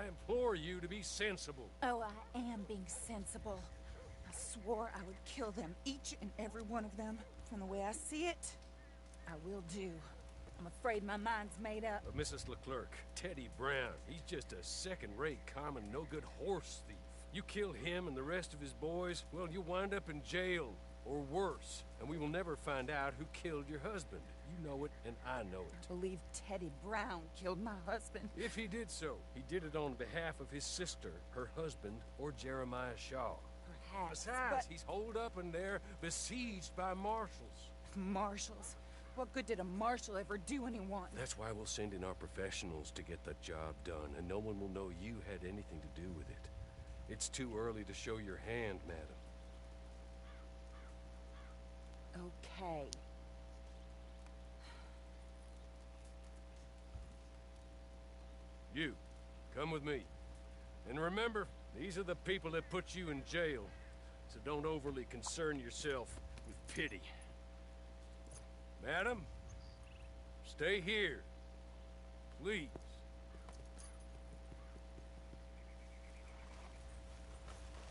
I implore you to be sensible. Oh, I am being sensible. I swore I would kill them, each and every one of them. From the way I see it, I will do. I'm afraid my mind's made up. But Mrs. Leclerc, Teddy Brown, he's just a second-rate, common, no-good horse thief. You kill him and the rest of his boys, well, you'll wind up in jail, or worse. And we will never find out who killed your husband. You know it, and I know it. I believe Teddy Brown killed my husband. If he did so, he did it on behalf of his sister, her husband, or Jeremiah Shaw. Perhaps, Besides, but... he's holed up in there, besieged by marshals. Marshals? What good did a marshal ever do anyone? That's why we'll send in our professionals to get the job done, and no one will know you had anything to do with it. It's too early to show your hand, madam. Okay. You, come with me. And remember, these are the people that put you in jail, so don't overly concern yourself with pity. Madam, stay here, please.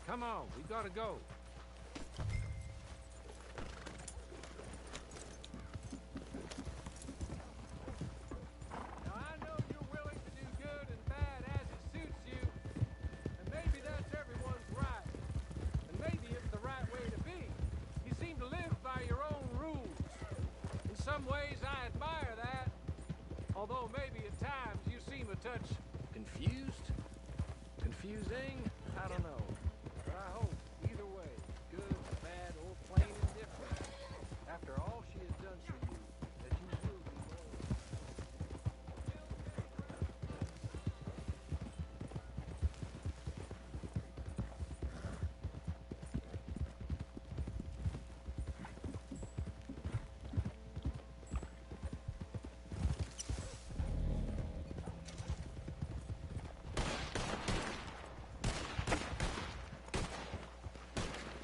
Come on, we gotta go. Now I know you're willing to do good and bad as it suits you, and maybe that's everyone's right. And maybe it's the right way to be. You seem to live by your own rules. In some ways I admire that, although maybe at times you seem a touch confused? Confusing? I don't know. But I hope, either way, good, bad, or plain indifferent, after all she has done for you, that you will be loyal.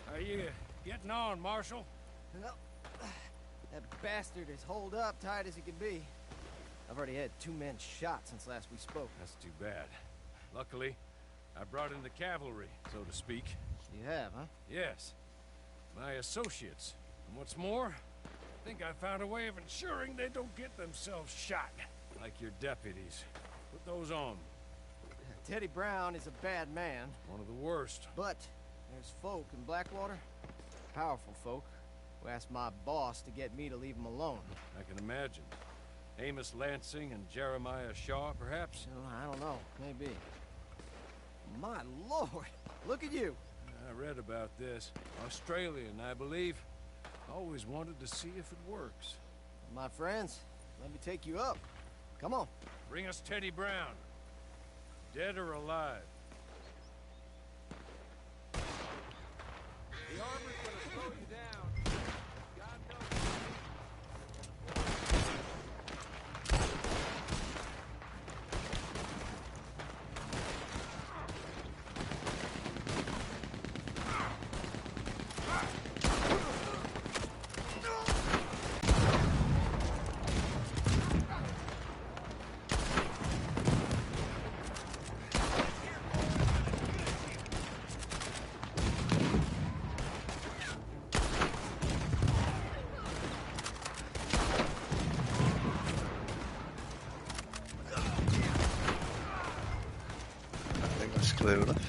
How you getting on, Marshal? Well, that bastard is holed up tight as he can be. I've already had 2 men shot since last we spoke. That's too bad. Luckily, I brought in the cavalry, so to speak. You have, huh? Yes, my associates. And what's more, I think I found a way of ensuring they don't get themselves shot, like your deputies. Put those on. Teddy Brown is a bad man. One of the worst. But there's folk in Blackwater, powerful folk, who asked my boss to get me to leave them alone. I can imagine. Amos Lansing and Jeremiah Shaw, perhaps? I don't know, maybe. My lord, look at you. I read about this. Australian, I believe. Always wanted to see if it works. My friends, let me take you up. Come on. Bring us Teddy Brown. Dead or alive. The armor's gonna slow you down. God knows. Clear enough.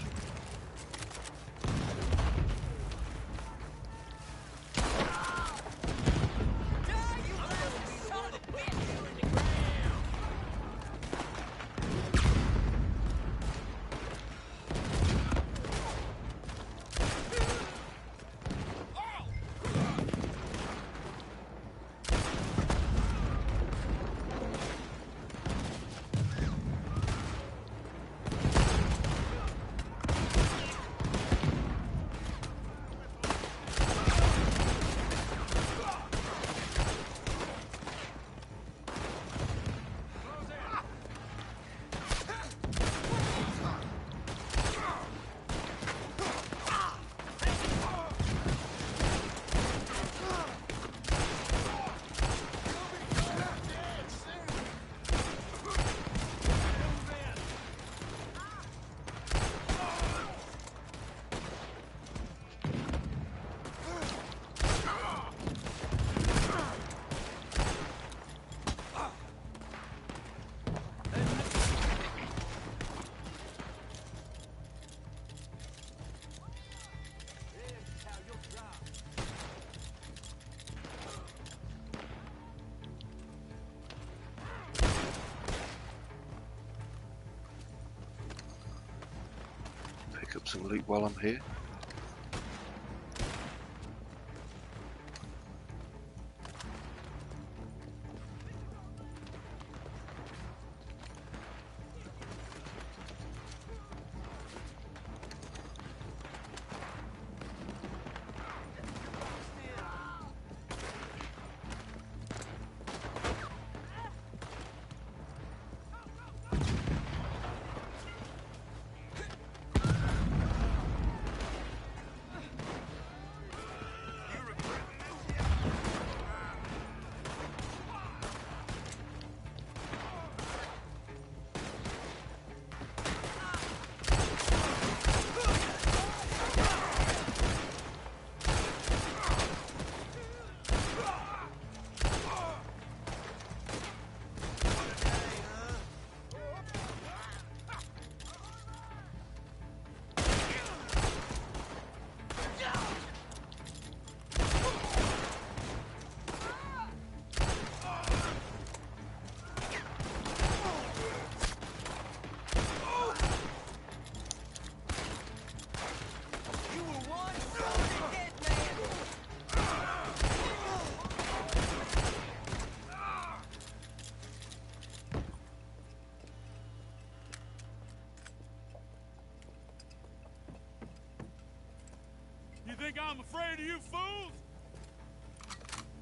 some loot while I'm here. You think I'm afraid of you fools?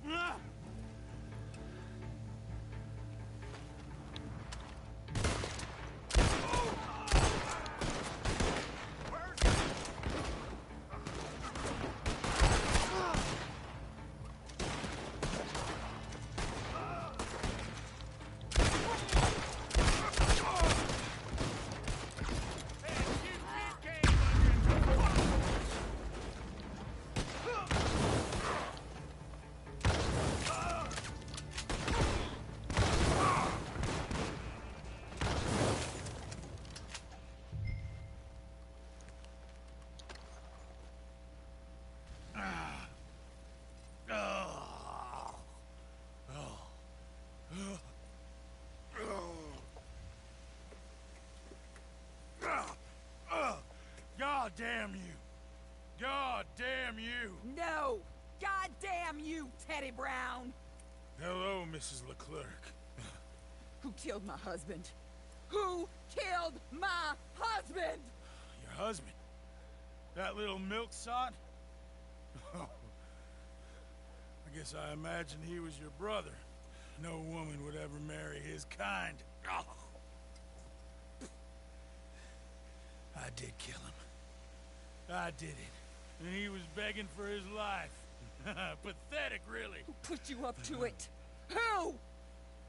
Ah! God damn you! God damn you! No! God damn you, Teddy Brown! Hello, Mrs. Leclerc. Who killed my husband? Who killed my husband? Your husband? That little milksot? Oh. I guess I imagined he was your brother. No woman would ever marry his kind. Oh. I did kill him. I did it. And he was begging for his life. Pathetic, really. Who put you up to it? Who?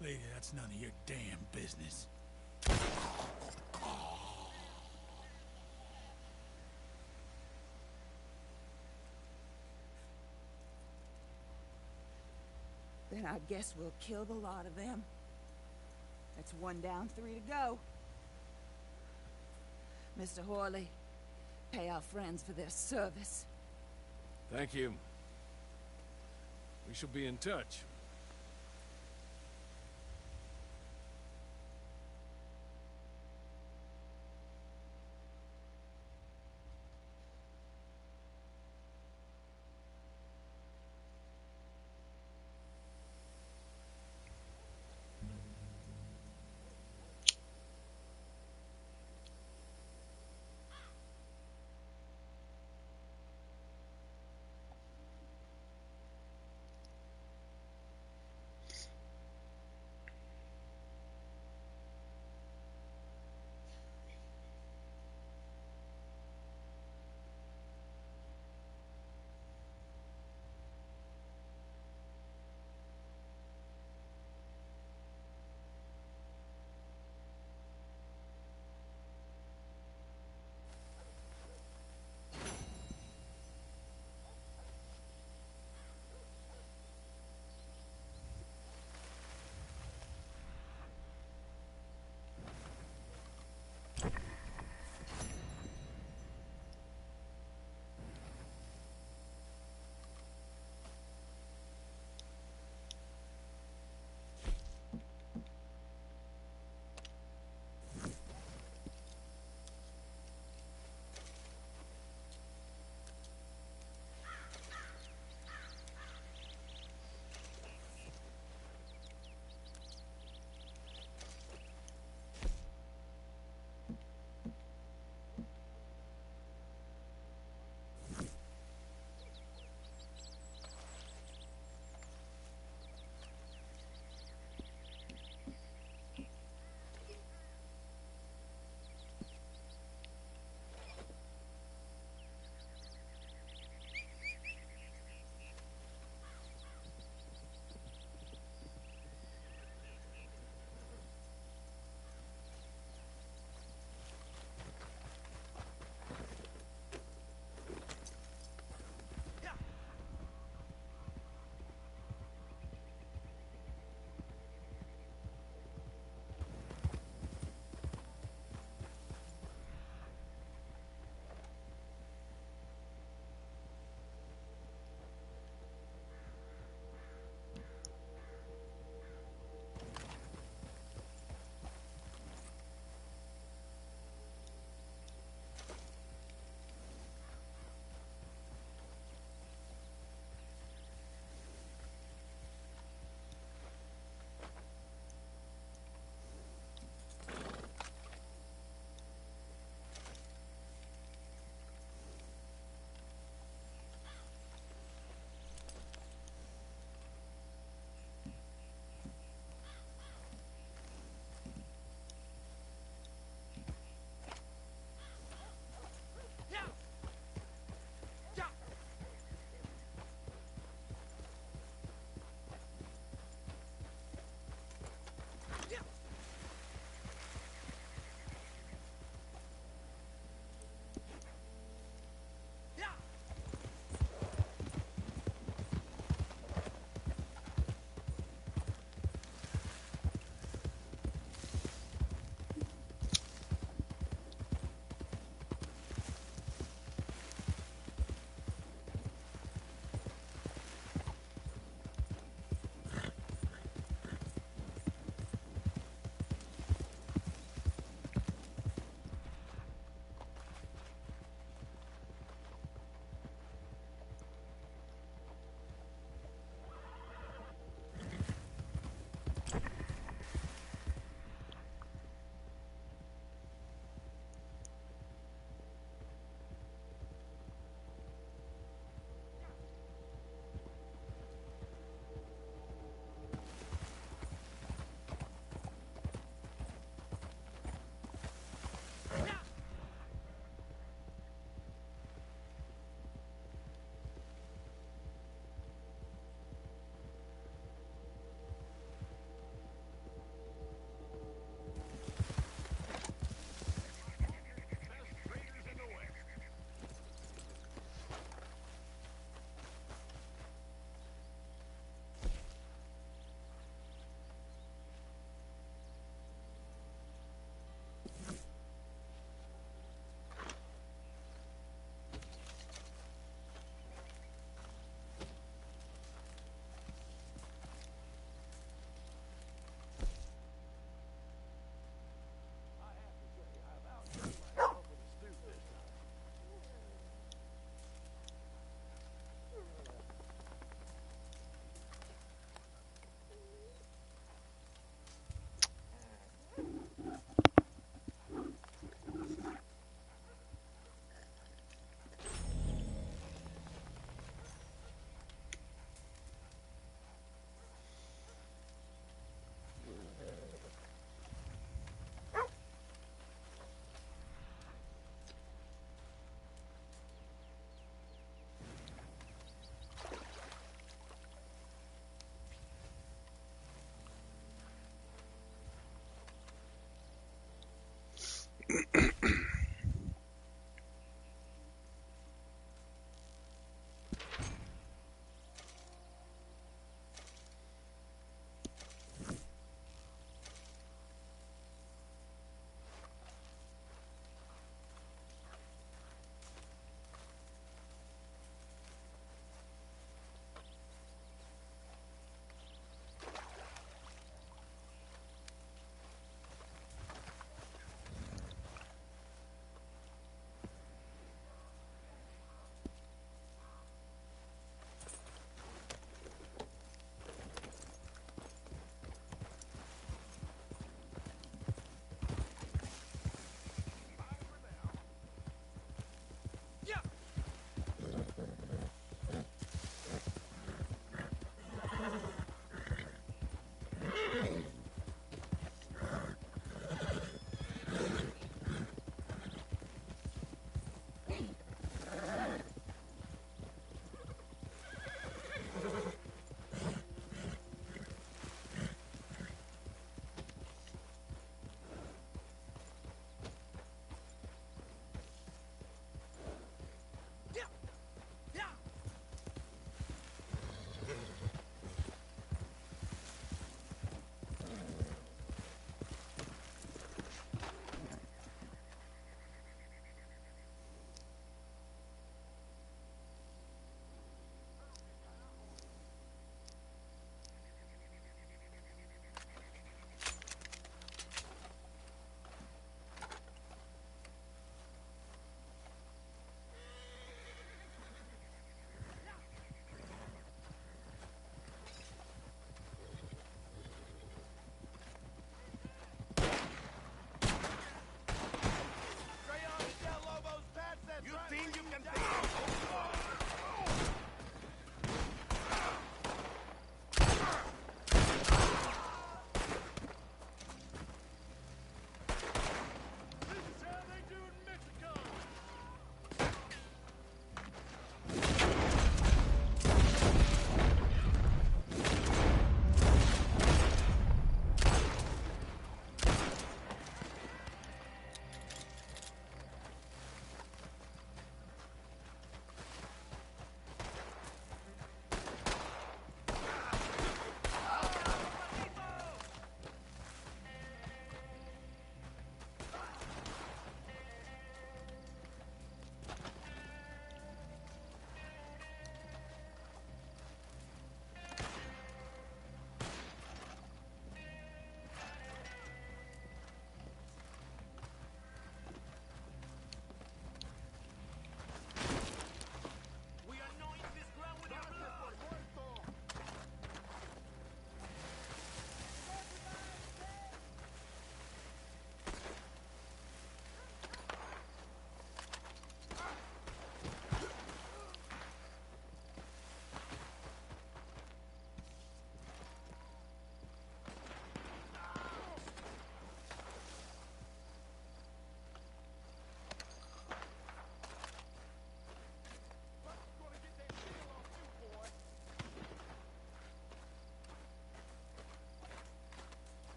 Lady, that's none of your damn business. Then I guess we'll kill the lot of them. That's 1 down, 3 to go. Mr. Horley, pay our friends for their service. Thank you. We shall be in touch.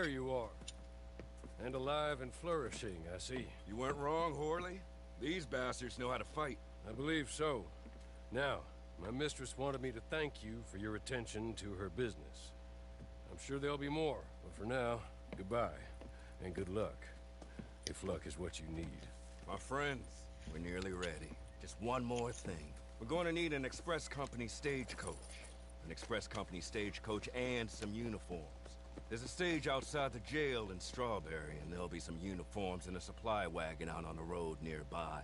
There you are. And alive and flourishing, I see. You weren't wrong, Horley. These bastards know how to fight. I believe so. Now, my mistress wanted me to thank you for your attention to her business. I'm sure there'll be more, but for now, goodbye, and good luck. If luck is what you need. My friends, we're nearly ready. Just one more thing. We're going to need an express company stagecoach. An express company stagecoach and some uniforms. There's a stage outside the jail in Strawberry, and there'll be some uniforms and a supply wagon out on the road nearby.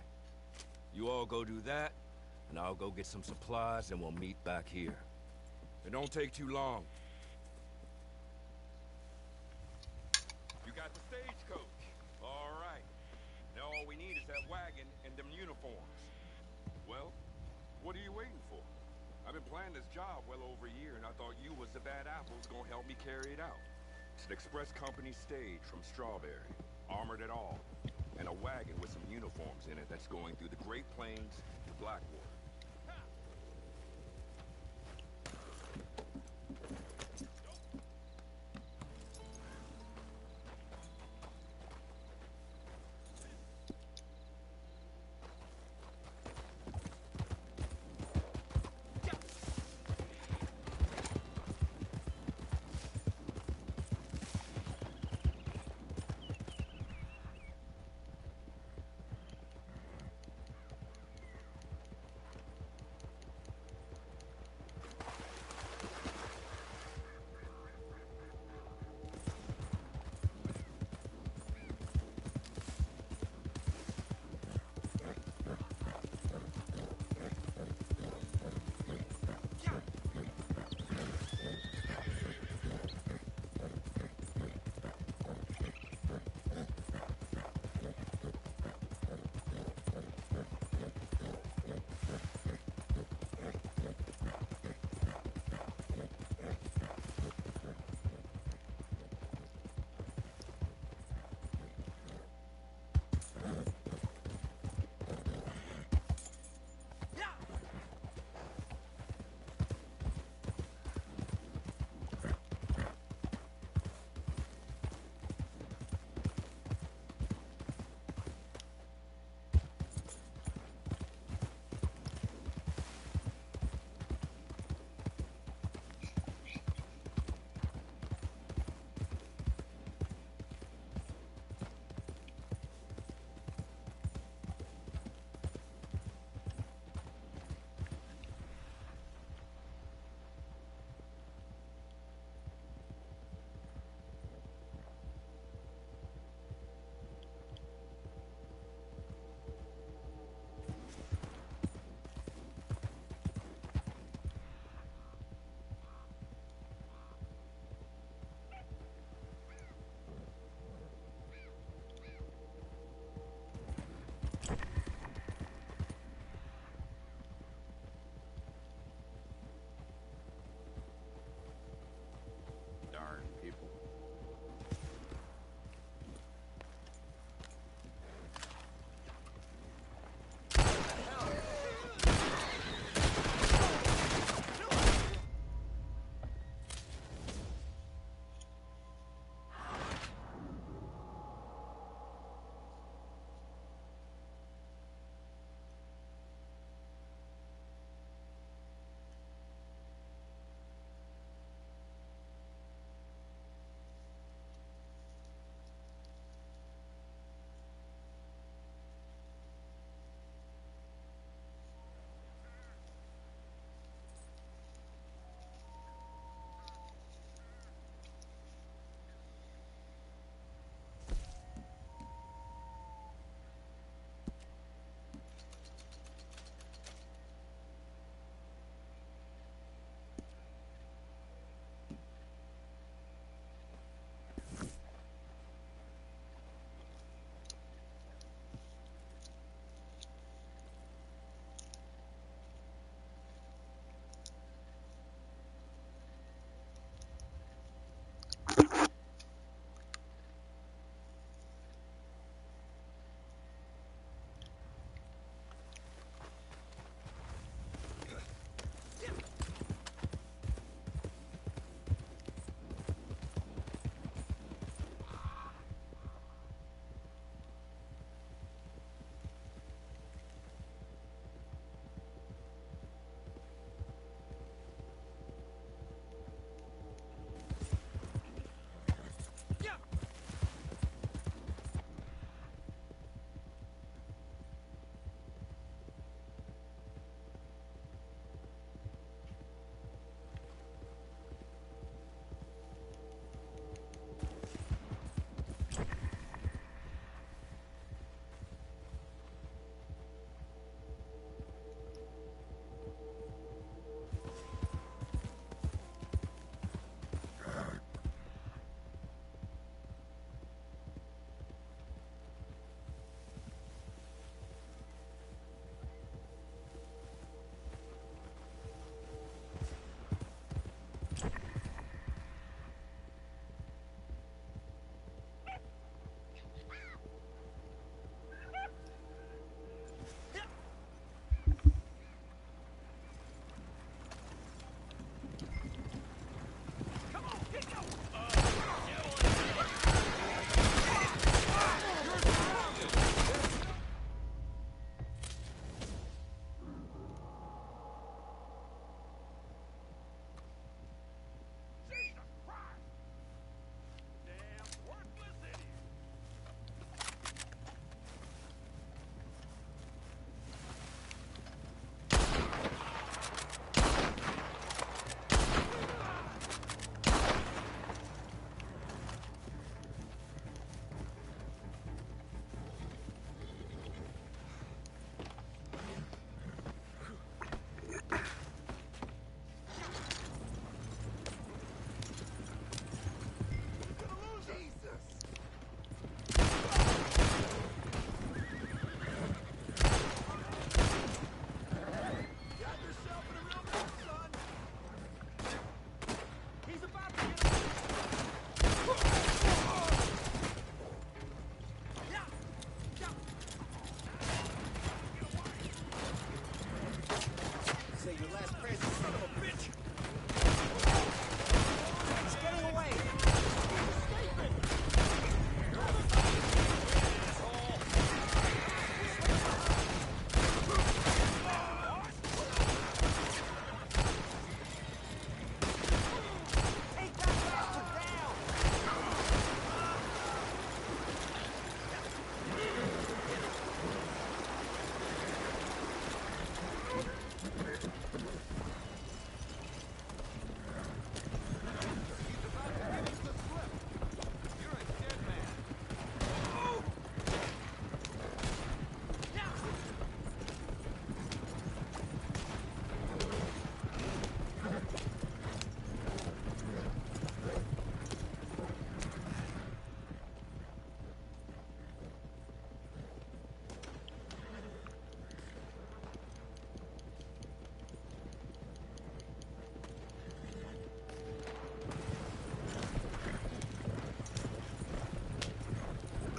You all go do that, and I'll go get some supplies, and we'll meet back here. It don't take too long. You got the stagecoach. All right. Now all we need is that wagon and them uniforms. Well, what are you waiting for? I've been planning this job well over a year, and I thought you was the bad apples gonna help me carry it out. It's an express company stage from Strawberry, armored at all, and a wagon with some uniforms in it that's going through the Great Plains to Blackwater.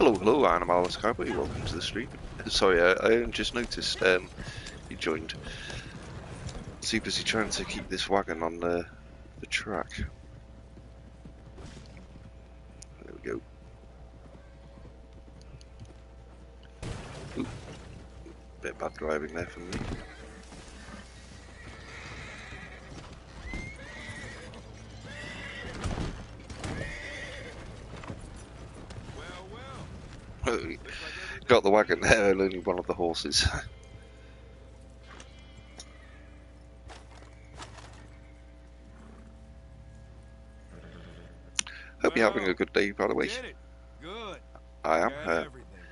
Hello, I'm MildWestCowboy. Welcome to the stream. Sorry, I just noticed you joined. Too busy trying to keep this wagon on the track. There we go. Ooh, bit bad driving there from me. Got the wagon there, only one of the horses. Hope you're having a good day, by the way. Good. I am.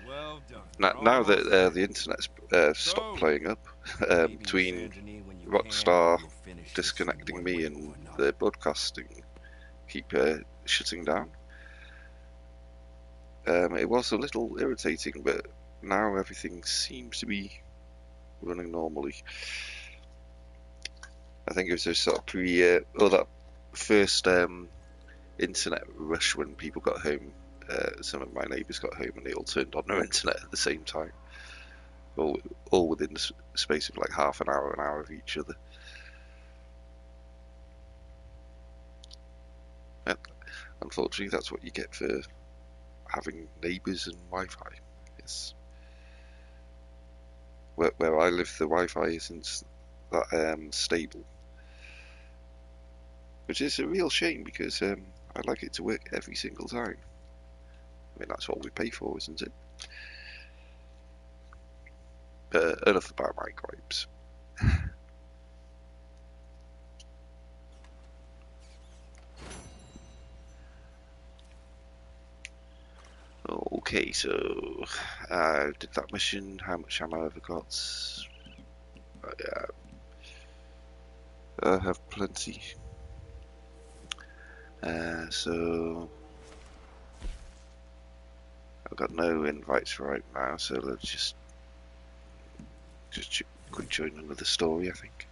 Well done. Now that the internet's stopped playing up, between Rockstar disconnecting me and the broadcasting keep shutting down, it was a little irritating, but now everything seems to be running normally. I think it was just sort of that first internet rush when people got home. Some of my neighbours got home and they all turned on their internet at the same time, all within the space of like half an hour of each other. And unfortunately, that's what you get for having neighbours and Wi-Fi. It's where I live, the Wi-Fi isn't that stable, which is a real shame because I'd like it to work every single time. I mean, that's what we pay for, isn't it? Enough about my gripes. Okay, so I did that mission. How much ammo have I got? I have plenty. So I've got no invites right now, so let's just quick join another story, I think.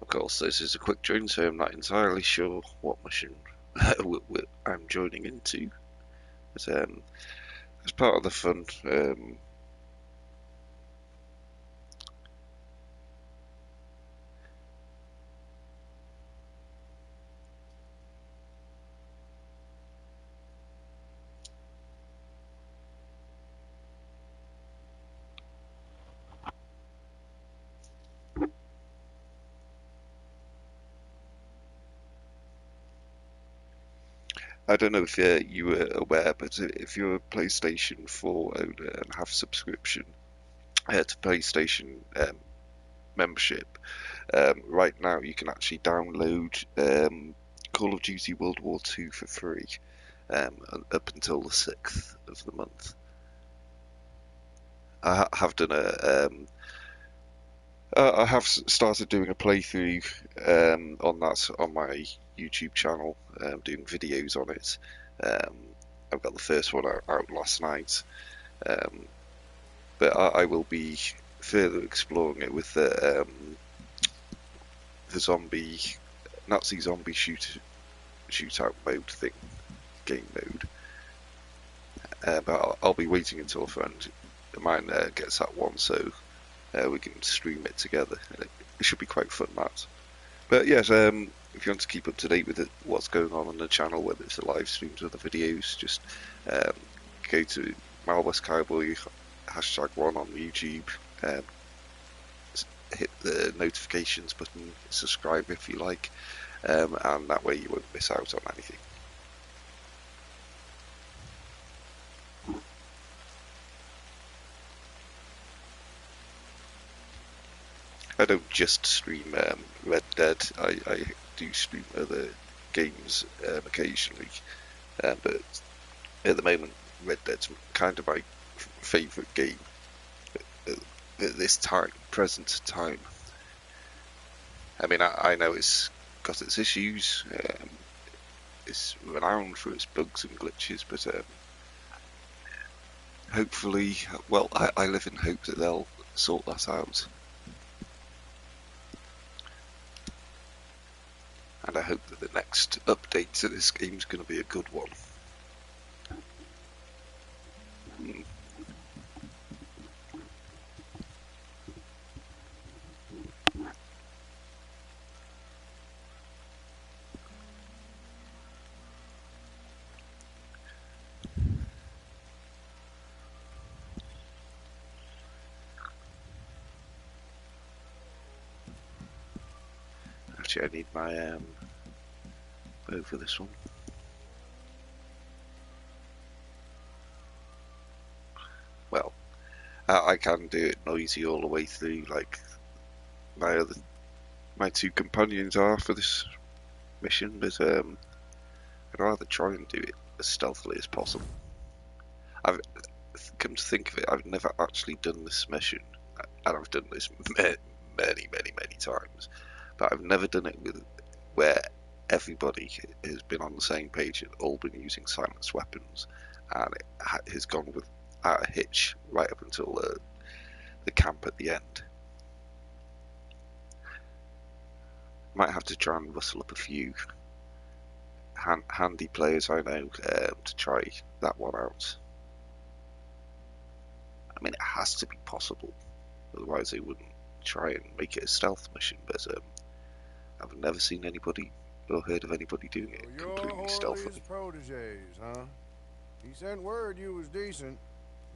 Of course, this is a quick join, so I'm not entirely sure what mission I'm joining into. But, as part of the fun, I don't know if you were aware, but if you're a PlayStation 4 owner and have subscription to PlayStation membership, right now you can actually download Call of Duty World War II for free up until the 6th of the month. I have done I have started doing a playthrough on that on my YouTube channel, doing videos on it. I've got the first one out last night, but I will be further exploring it with the Nazi zombie shootout mode thing, game mode. But I'll be waiting until a friend of mine gets that one, so we can stream it together. It should be quite fun, that. But yes, if you want to keep up to date with what's going on the channel, whether it's the live streams or the videos, just go to MildWestCowboy #1 on YouTube, hit the notifications button, subscribe if you like, and that way you won't miss out on anything. I don't just stream Red Dead, I do stream other games occasionally, but at the moment Red Dead's kind of my favourite game at this present time. I mean, I know it's got its issues. It's renowned for its bugs and glitches, but hopefully, well, I live in hope that they'll sort that out. And I hope that the next update to this game is going to be a good one. Actually, I need my bow for this one. Well, I can do it noisy all the way through, like my two companions are for this mission, but I'd rather try and do it as stealthily as possible. I've come to think of it, I've never actually done this mission, and I've done this many times, but I've never done it with where everybody has been on the same page and all been using silenced weapons, and it has gone without a hitch right up until the camp at the end. Might have to try and rustle up a few handy players I know to try that one out. I mean, it has to be possible, otherwise they wouldn't try and make it a stealth mission, but I've never seen anybody or heard of anybody doing it completely stealthily. You're proteges, huh? He sent word you was decent.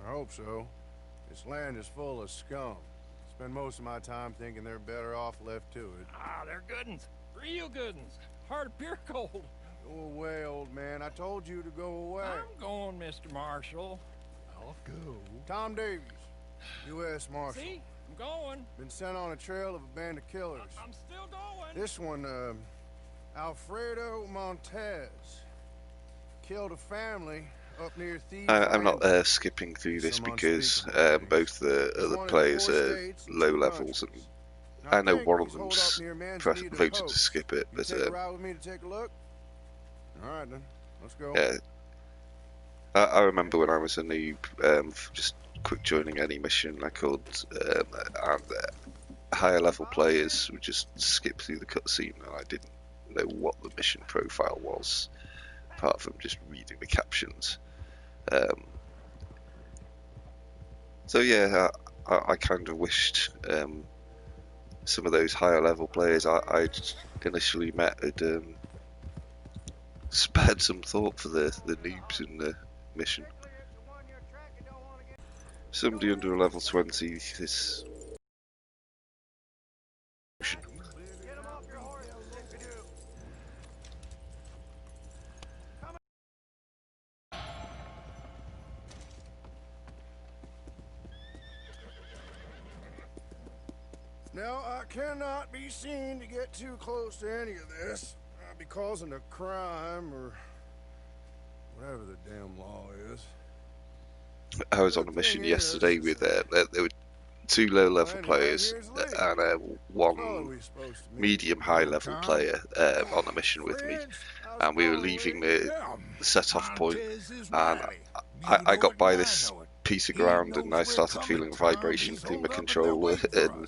I hope so. This land is full of scum. Spend most of my time thinking they're better off left to it. Ah, they're good uns. Real good uns. Hard of pure cold. Go away, old man. I told you to go away. I'm going, Mr. Marshal. I'll go. Tom Davies, U.S. Marshal. See? I'm going. Been sent on a trail of a band of killers. I'm still going. This one, Alfredo Montez. Killed a family up near Thieves I'm not Landing. skipping through this Some because unspeakable both the He's other one of players 4 are states and low 2 levels, countries. and Now, I know one of Bakery's holed up them's near Manzanita voted to Coast. skip it, You but take a ride with me to take a look? All right, then. Let's go. yeah, I remember when I was a noob, just quick joining any mission I could, and higher level players would just skip through the cutscene, and I didn't know what the mission profile was, apart from just reading the captions. So yeah, I kind of wished some of those higher level players I'd initially met had spared some thought for the noobs in the mission. Somebody under a level 20 is... Now, I cannot be seen to get too close to any of this. I'd be causing a crime or whatever the damn law is. I was on a mission yesterday with there were 2 low level players and one medium high level player on a mission with me, and we were leaving the set off point, and I got by this piece of ground and I started feeling a vibration through my controller, and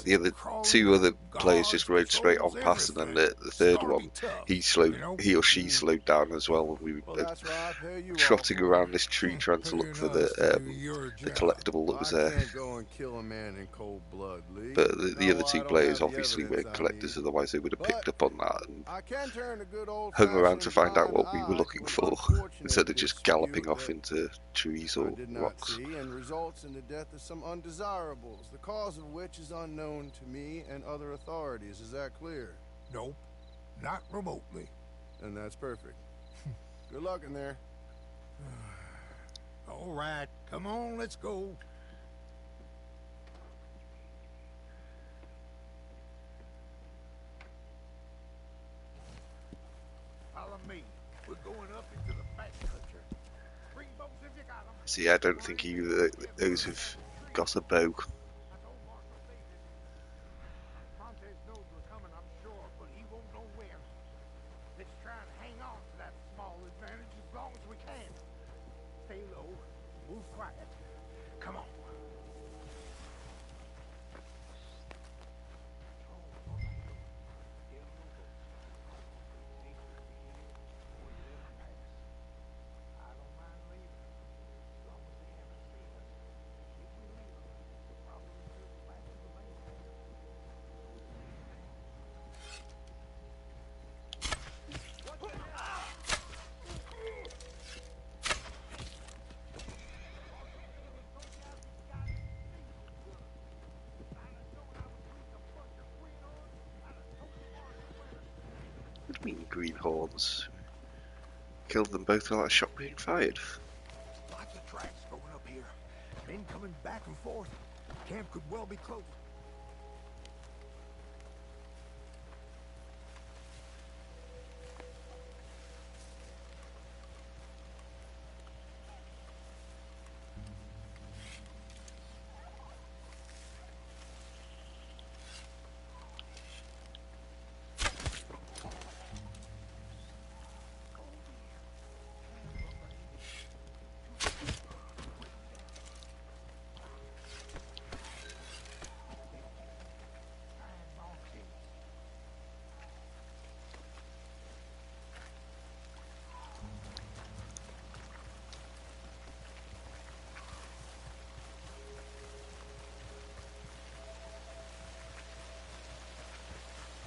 the other 2 other players just rode straight on past, and then the third one, he or she slowed down as well, and we were trotting around this tree trying to look for the collectible that was there. But the other 2 players obviously weren't collectors, otherwise they would have picked up on that and hung around to find out what we were looking for, instead of just galloping off into trees or rocks. And results in the death of some undesirables, the cause of which is unknown to me and other authorities. Is that clear? Nope, not remotely. And that's perfect. Good luck in there. All right, come on, let's go. Follow me. We're going up into the back country. Bring boats if you got them. See, I don't think either those who've got a bow. Montez knows we're coming We'll fight. Come on. What do you mean greenhorns? Killed them both without a shot being fired. Lots of tracks going up here. Men coming back and forth. Camp could well be close.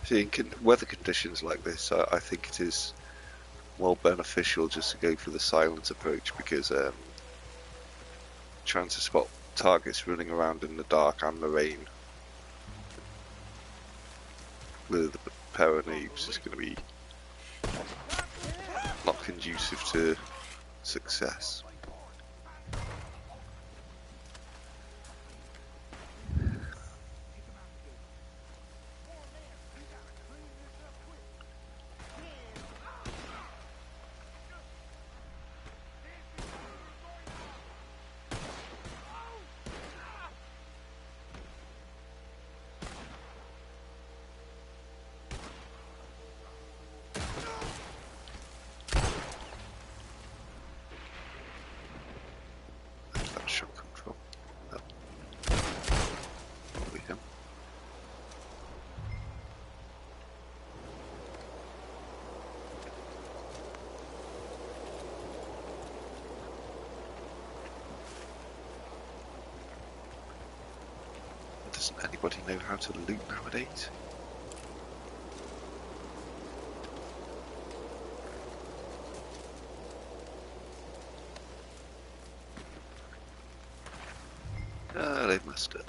See, in weather conditions like this, I think it is more beneficial just to go for the silent approach, because trying to spot targets running around in the dark and the rain with a pair of noobs is going to be not conducive to success. Doesn't anybody know how to loot nowadays? Ah, they must have.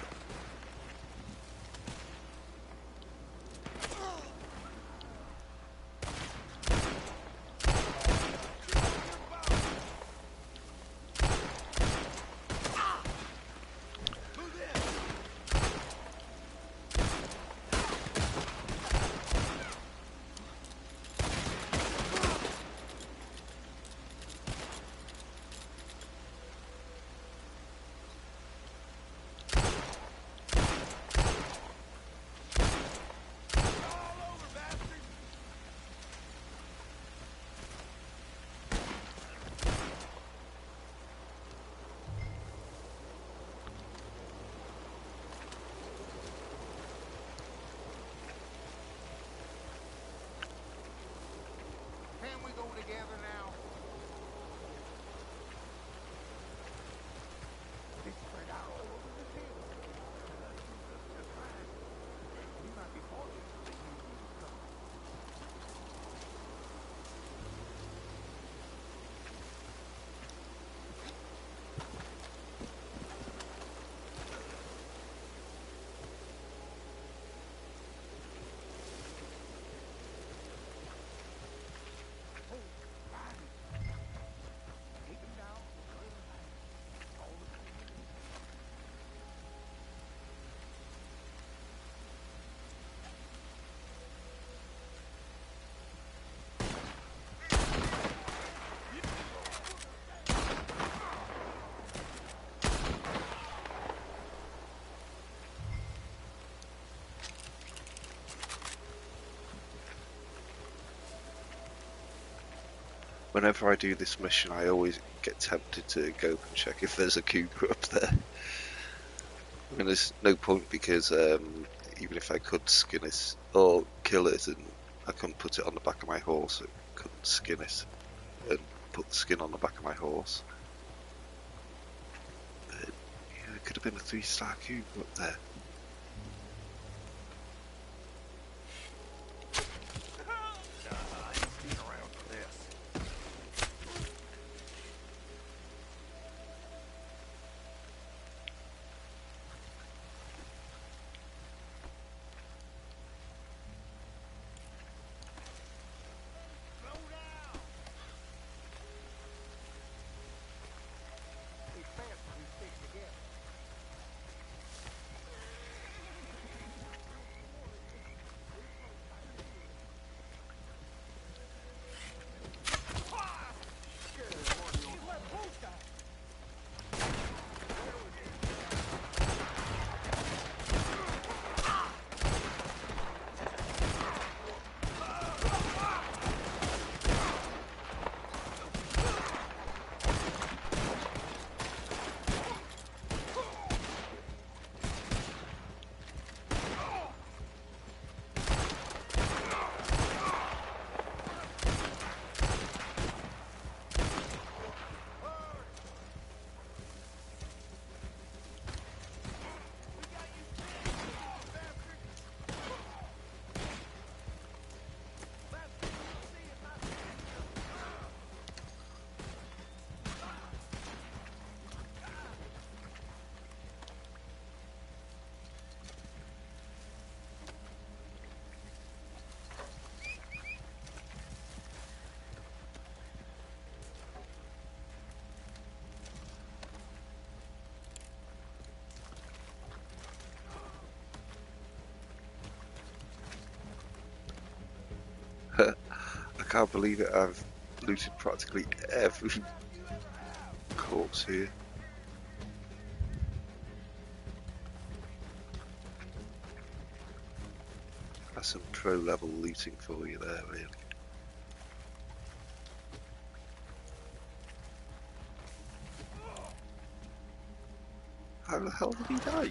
whenever I do this mission, I always get tempted to go and check if there's a cougar up there. I mean, there's no point because even if I could skin it or kill it, and I couldn't put it on the back of my horse, I couldn't skin it and put the skin on the back of my horse. But, yeah, it could have been a 3-star cougar up there. I can't believe it, I've looted practically every corpse here. That's some pro level looting for you there, really. How the hell did he die?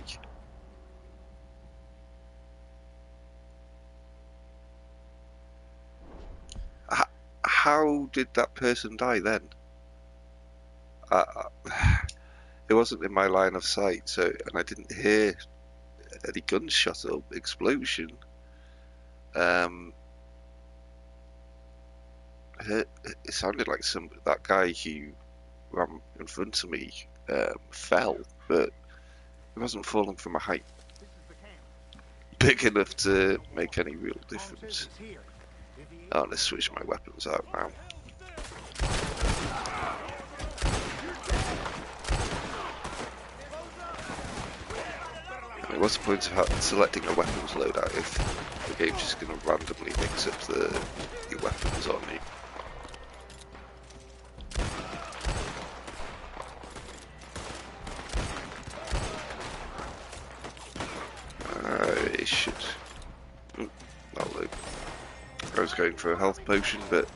How did that person die then? It wasn't in my line of sight, so, and I didn't hear any gunshot or explosion. It sounded like that guy who ran in front of me fell, but he wasn't falling from a height big enough to make any real difference. Oh, let's switch my weapons out now. I mean, what's the point of selecting a weapons loadout if the game's just going to randomly mix up your weapons on you? It should. That'll do. I was going for a health potion, but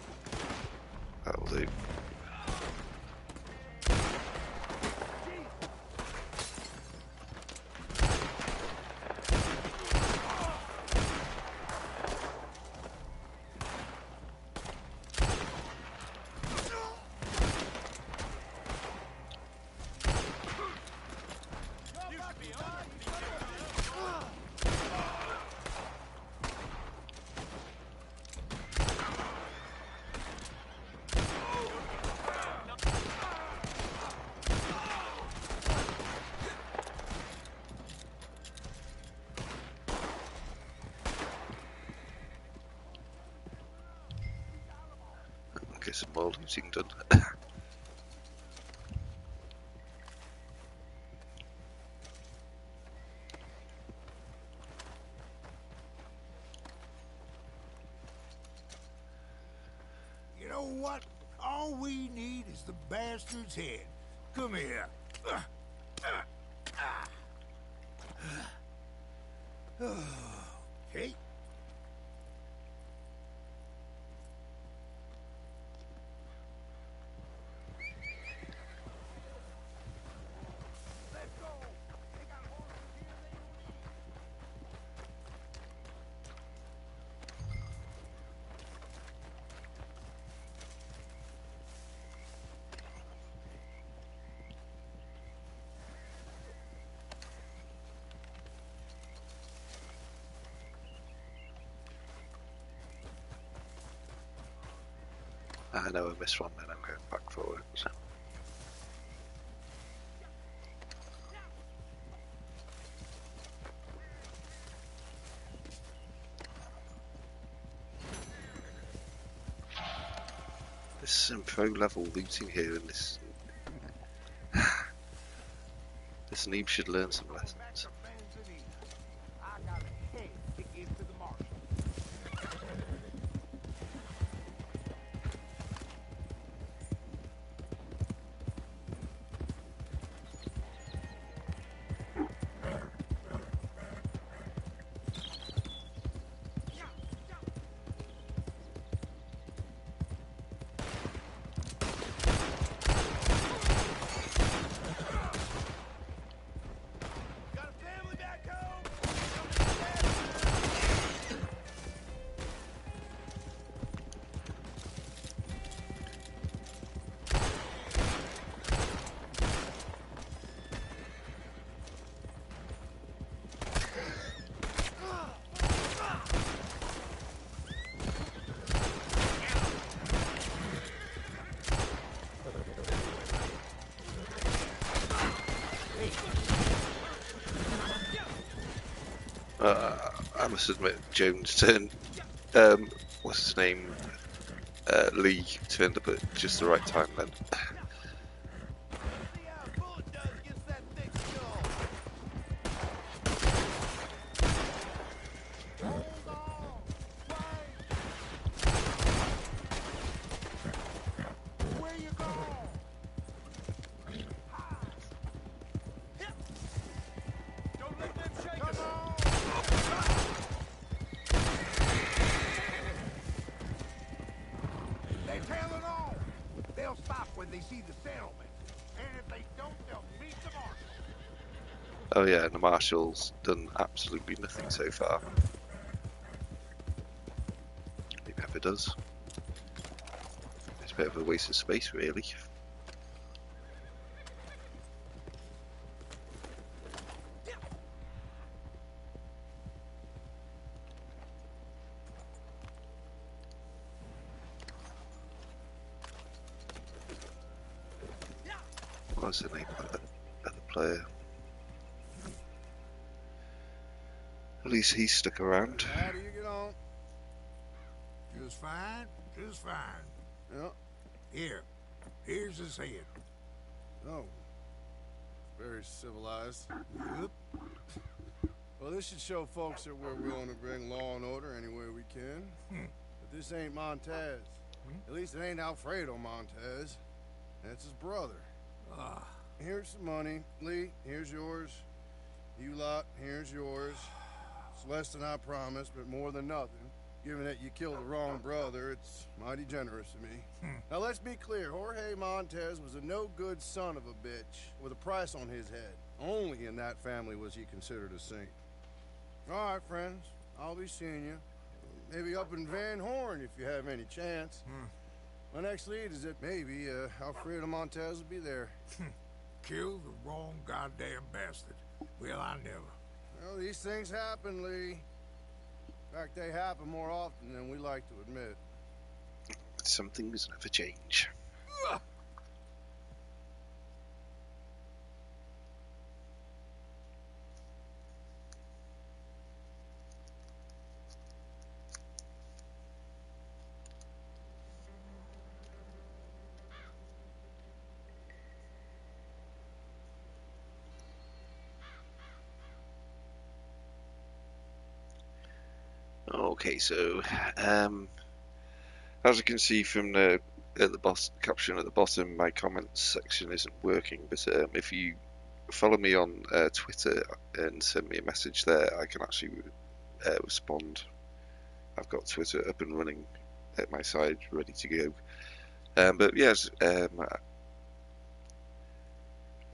that'll do. Get some more looting done. You know what? All we need is the bastard's head. Come here. Okay. I know I missed one, then I'm going back for it. There's some pro level looting here, and this noob should learn some lessons. I got a head to give to the marshal. Got a family back home? I must admit, Jones turned, what's his name, Lee turned up at just the right time then. See how a bullet does against that thick skull. Hold on. Wait. Where you going? Don't let them shake Come us. on. They tailing on. They'll stop when they see the settlement. And if they don't, they'll meet the marshal. Oh yeah, and the marshal's done absolutely nothing so far. He never does. It's a bit of a waste of space, really. What's the name of the player? At least he's stuck around. How do you get on? Just fine. Just fine. Yeah. Here's his head. Oh. Very civilized. Yep. Well, this should show folks that we're willing to bring law and order any way we can. But this ain't Montez. At least it ain't Alfredo Montez. That's his brother. Ah. Here's some money. Lee, here's yours. You lot, here's yours. It's less than I promised, but more than nothing. Given that you killed the wrong brother, it's mighty generous of me. Now let's be clear, Jorge Montez was a no-good son of a bitch with a price on his head. Only in that family was he considered a saint. All right, friends, I'll be seeing you. Maybe up in Van Horn if you have any chance. My next lead is that maybe Alfredo Montez will be there. Killed the wrong goddamn bastard. Well, I never. Well, these things happen, Lee. In fact, they happen more often than we like to admit. Some things never change. Okay, so as you can see from the caption at the bottom, my comments section isn't working. But if you follow me on Twitter and send me a message there, I can actually respond. I've got Twitter up and running at my side, ready to go. But yes,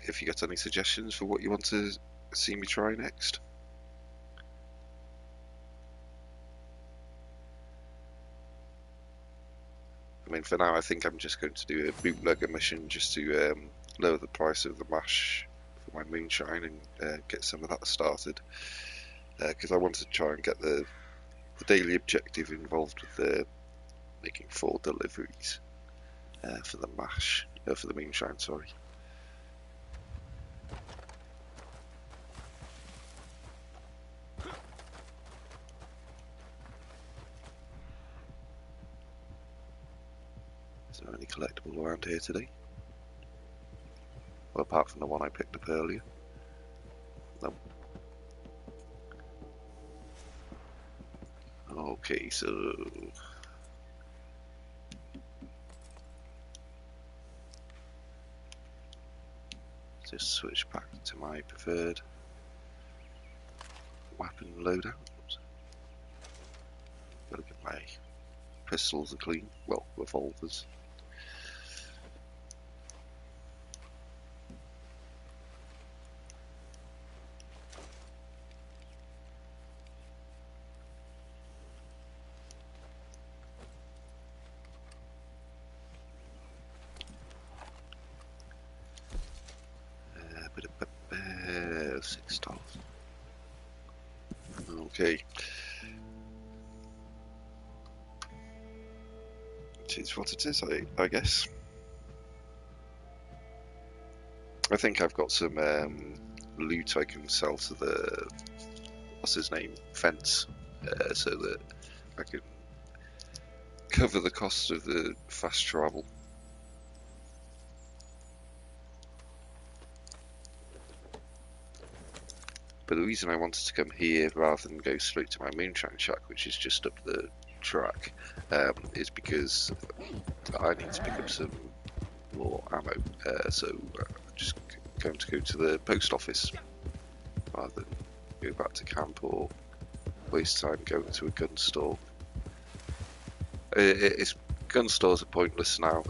if you got any suggestions for what you want to see me try next. I mean, for now, I think I'm just going to do a bootlegger mission just to lower the price of the mash for my moonshine and get some of that started. Because I wanted to try and get the daily objective involved with making 4 deliveries. for the mash, for the moonshine, sorry. Is there any collectible around here today? Well, apart from the one I picked up earlier. No. Okay, so just switch back to my preferred weapon loadout. Gotta get my pistols are clean, well, revolvers. $6. Okay. It is what it is, I guess. I think I've got some loot I can sell to the, what's his name, Fence, so that I can cover the cost of the fast travel. But the reason I wanted to come here rather than go straight to my moonshine shack, which is just up the track, is because I need to pick up some more ammo. So I'm just going to go to the post office rather than go back to camp or waste time going to a gun store. Gun stores are pointless now.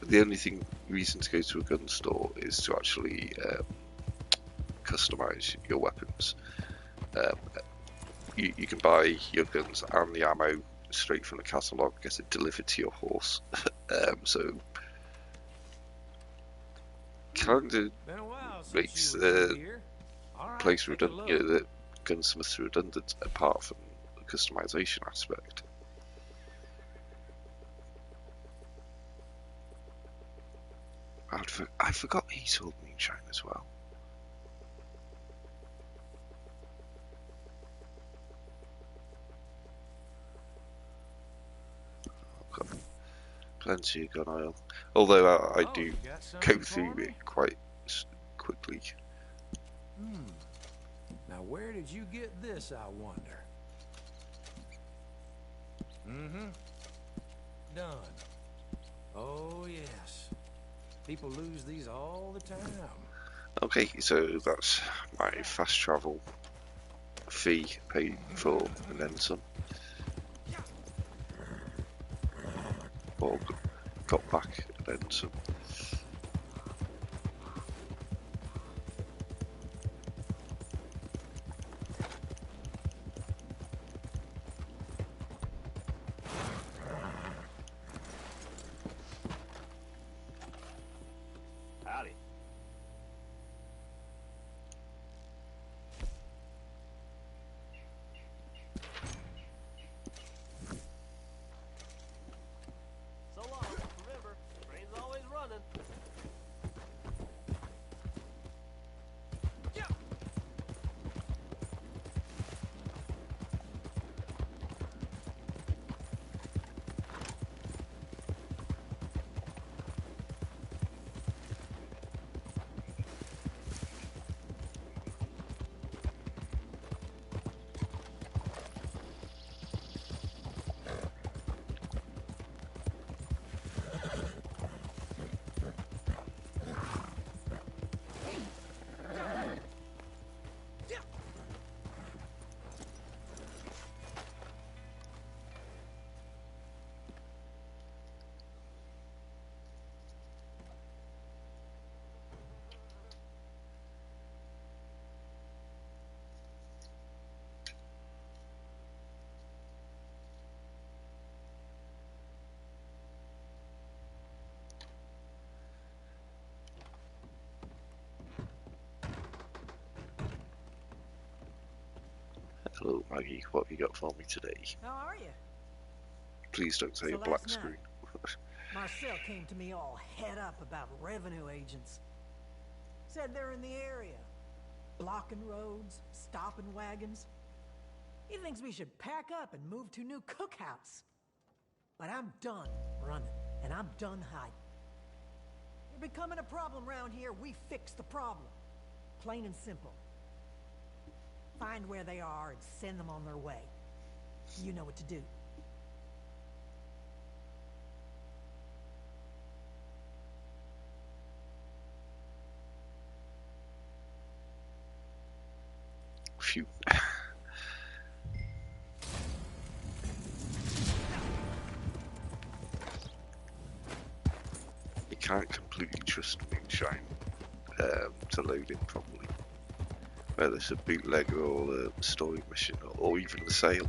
The only reason to go to a gun store is to actually customize your weapons. You can buy your guns and the ammo straight from the catalogue, get it delivered to your horse. So kind of makes the place redundant, you know, the gunsmiths redundant apart from the customization aspect. I forgot he sold moonshine as well. I've got plenty of gun oil, although I do go through it quite quickly. Now where did you get this, I wonder? Done. Oh yes. People lose these all the time. Okay, so that's my fast travel fee paid for and then some. Or got back and then some. Hello Maggie, what have you got for me today? How are you? Please don't say So a black last night, screen. Marcel came to me all head up about revenue agents. Said they're in the area, blocking roads, stopping wagons. He thinks we should pack up and move to a new cookhouse. But I'm done running, and I'm done hiding. You're becoming a problem around here, we fix the problem. Plain and simple. Find where they are and send them on their way. You know what to do. Phew. You can't completely trust Moonshine to load in properly. Whether it's a bootlegger or a story mission or even a sale.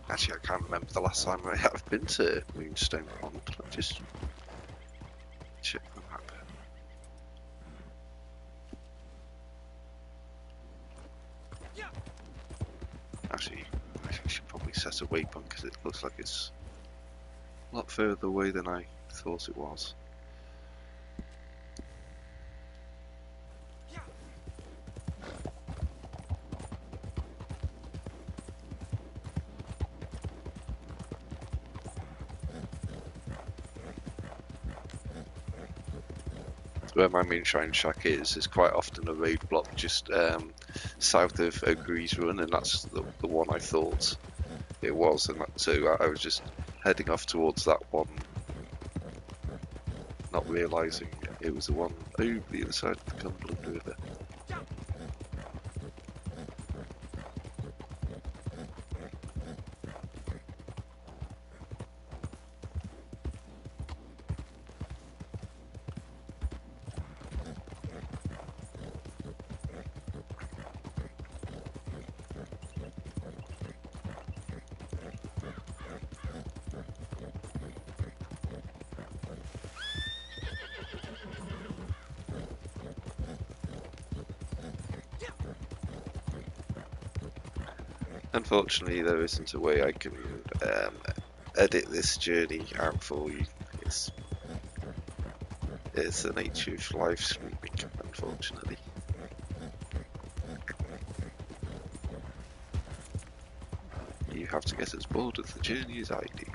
Actually, I can't remember the last time I have been to Moonstone Pond. Let me just check the map. Actually, I should probably set a waypoint because it looks like it's a lot further away than I thought it was. Where my Moonshine Shack is quite often a roadblock just south of O'Gree's Run, and that's the one I thought it was, and so I was just heading off towards that one, not realising it was the one over the other side of the Cumberland River. Unfortunately, there isn't a way I can edit this journey out for you. It's the nature of live streaming, unfortunately. You have to get as bored of the journey as I do.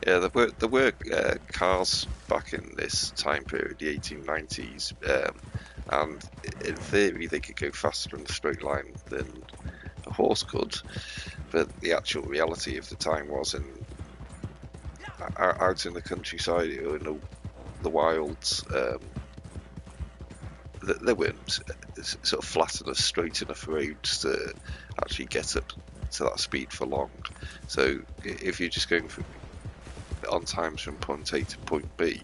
Yeah, there were cars back in this time period, the 1890s, and in theory they could go faster in a straight line than a horse could, but the actual reality of the time was out in the countryside or in the wilds. There weren't sort of flat enough, straight enough roads to actually get up to that speed for long. So if you're just going on times from point A to point B,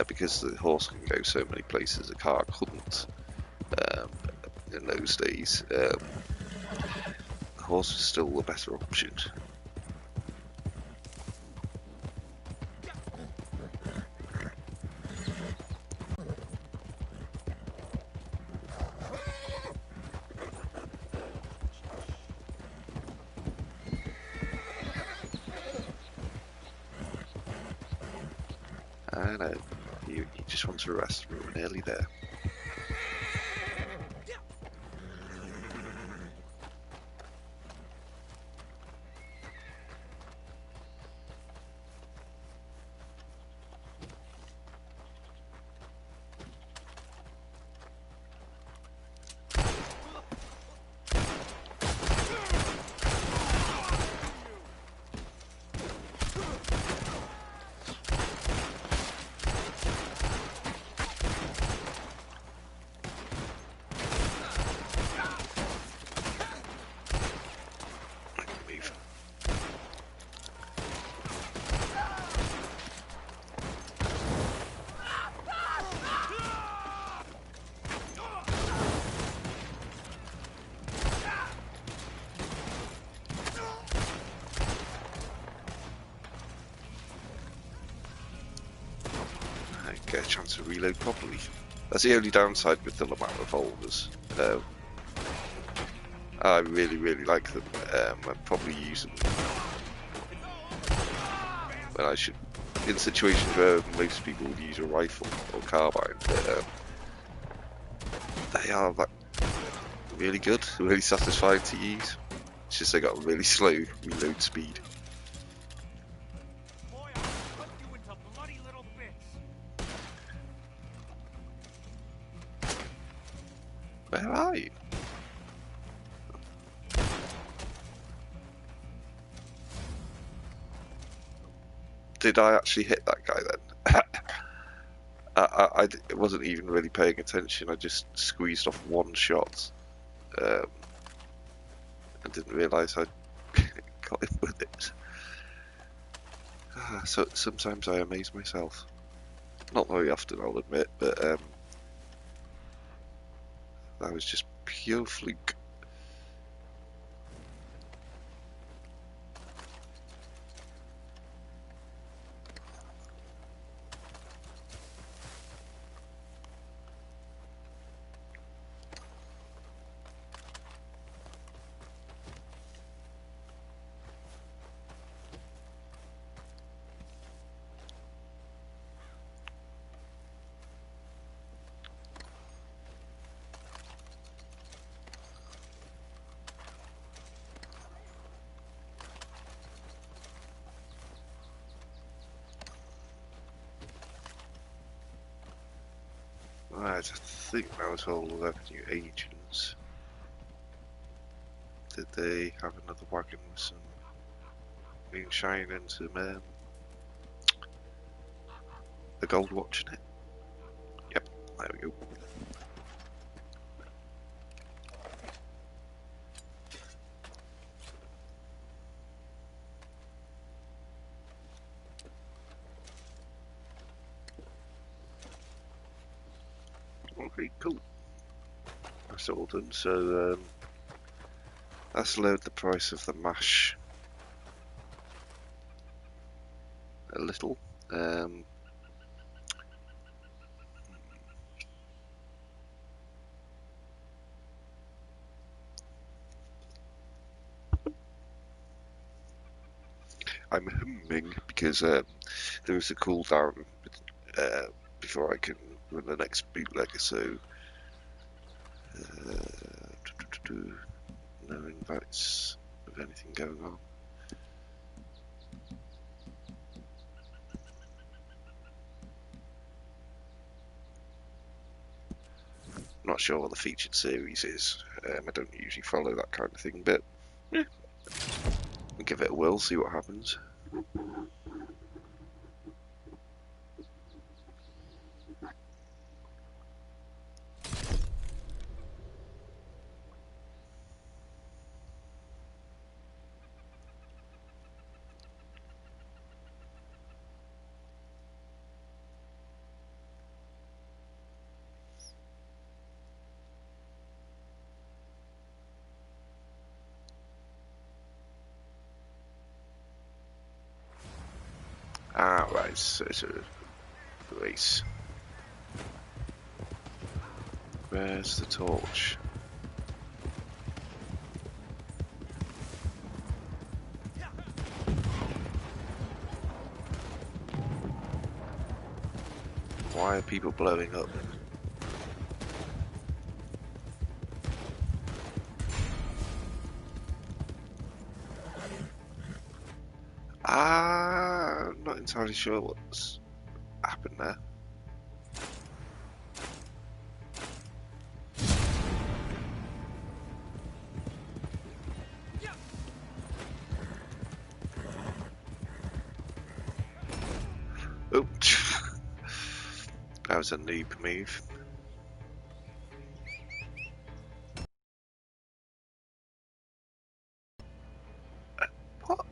because the horse can go so many places a car couldn't in those days, the horse was still the better option. I know, you just want to rest, but we're nearly there. Get a chance to reload properly. That's the only downside with the Lamar revolvers. I really like them. I'd probably use them when I should, in situations where most people would use a rifle or carbine. But they are like really good, really satisfying to use. It's just they got a really slow reload speed. Where are you? Did I actually hit that guy then? I wasn't even really paying attention. I just squeezed off one shot. I didn't realise I got him with it. So sometimes I amaze myself. Not very often, I'll admit, but that was just pure fluke. Right, I think that was all the revenue agents. Did they have another wagon with some moonshine and some a gold watch in it? Yep, there we go. Okay, cool. That's all done. So let's load the price of the mash a little. I'm humming because there is a cooldown before I can run the next bootlegger, so no invites of anything going on. Not not sure what the featured series is. I don't usually follow that kind of thing, but yeah, we'll give it a whirl, see what happens. Ah, right, so it's a race. Where's the torch? Why are people blowing up? I'm not entirely sure what's happened there. Oh, that was a noob move. What?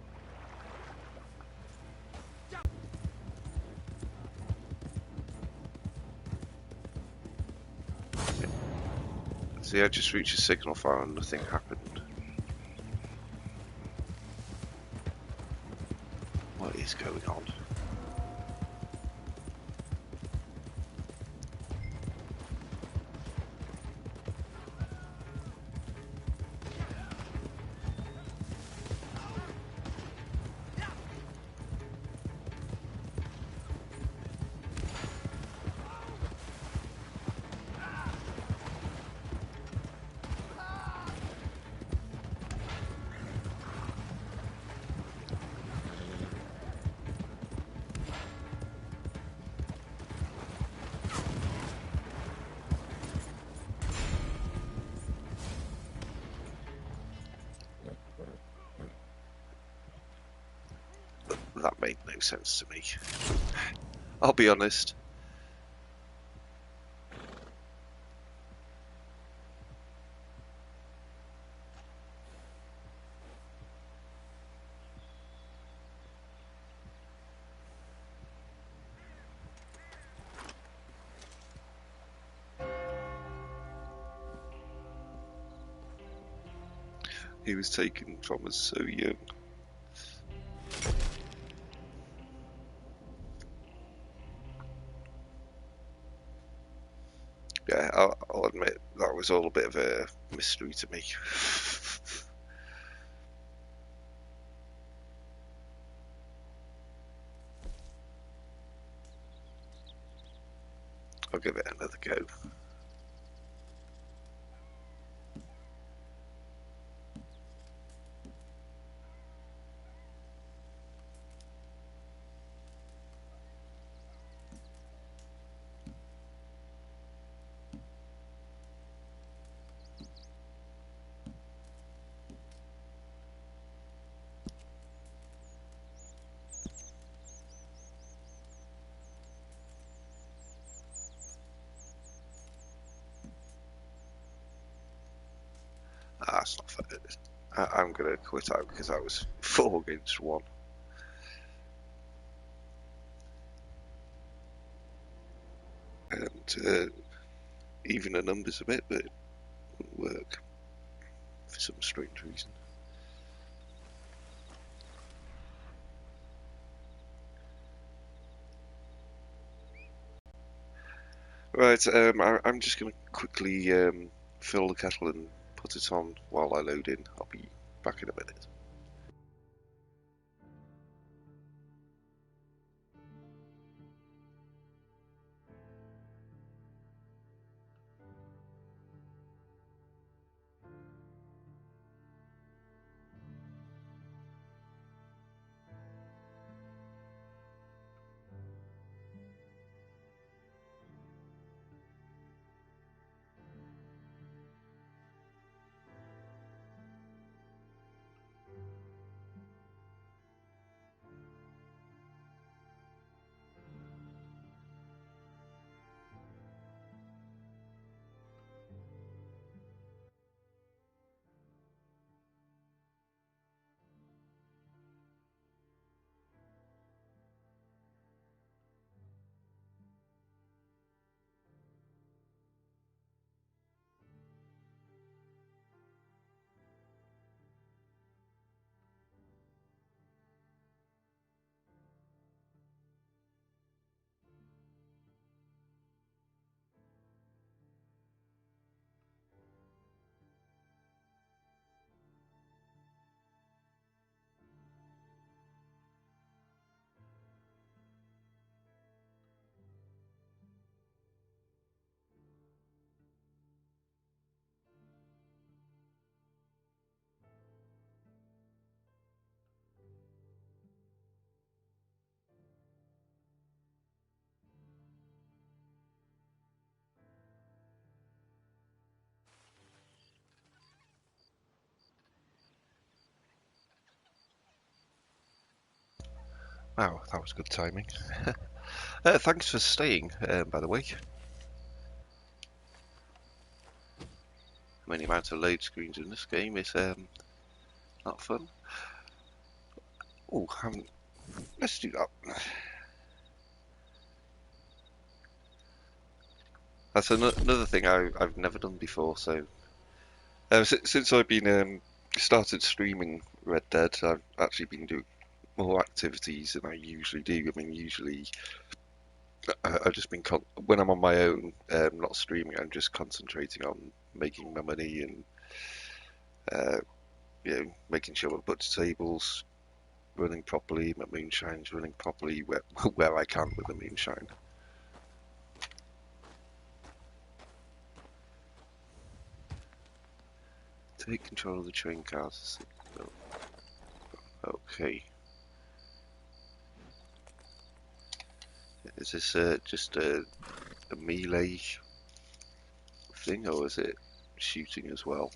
See, I just reached a signal fire and nothing happened. What is going on? That made no sense to me. I'll be honest. He was taken from us so young. Yeah, I'll admit that was all a bit of a mystery to me. I'll give it another go. Ah, that's not fair. I'm gonna quit out because I was 4 against 1. And even the numbers a bit, but it wouldn't work for some strange reason. Right, I'm just gonna quickly fill the kettle and put it on while I load in. I'll be back in a minute. Wow, that was good timing. Thanks for staying, by the way. I mean, the amount of load screens in this game is not fun. Oh, let's do that. That's another thing I've never done before. So since I've been started streaming Red Dead, I've actually been doing more activities than I usually do. I mean, usually I've just been when I'm on my own, not streaming. I'm just concentrating on making my money and making sure my butcher table's running properly, my moonshine's running properly where I can with the moonshine. Take control of the train cars. Okay. Is this just a melee thing, or is it shooting as well?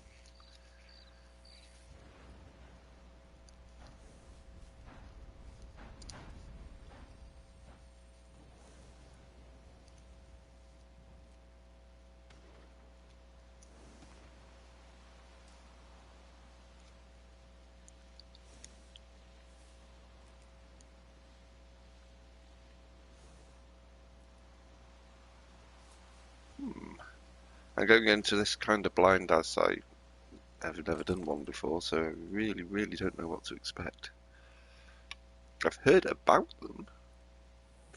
I'm going into this kind of blind as I've never done one before, so I really don't know what to expect. I've heard about them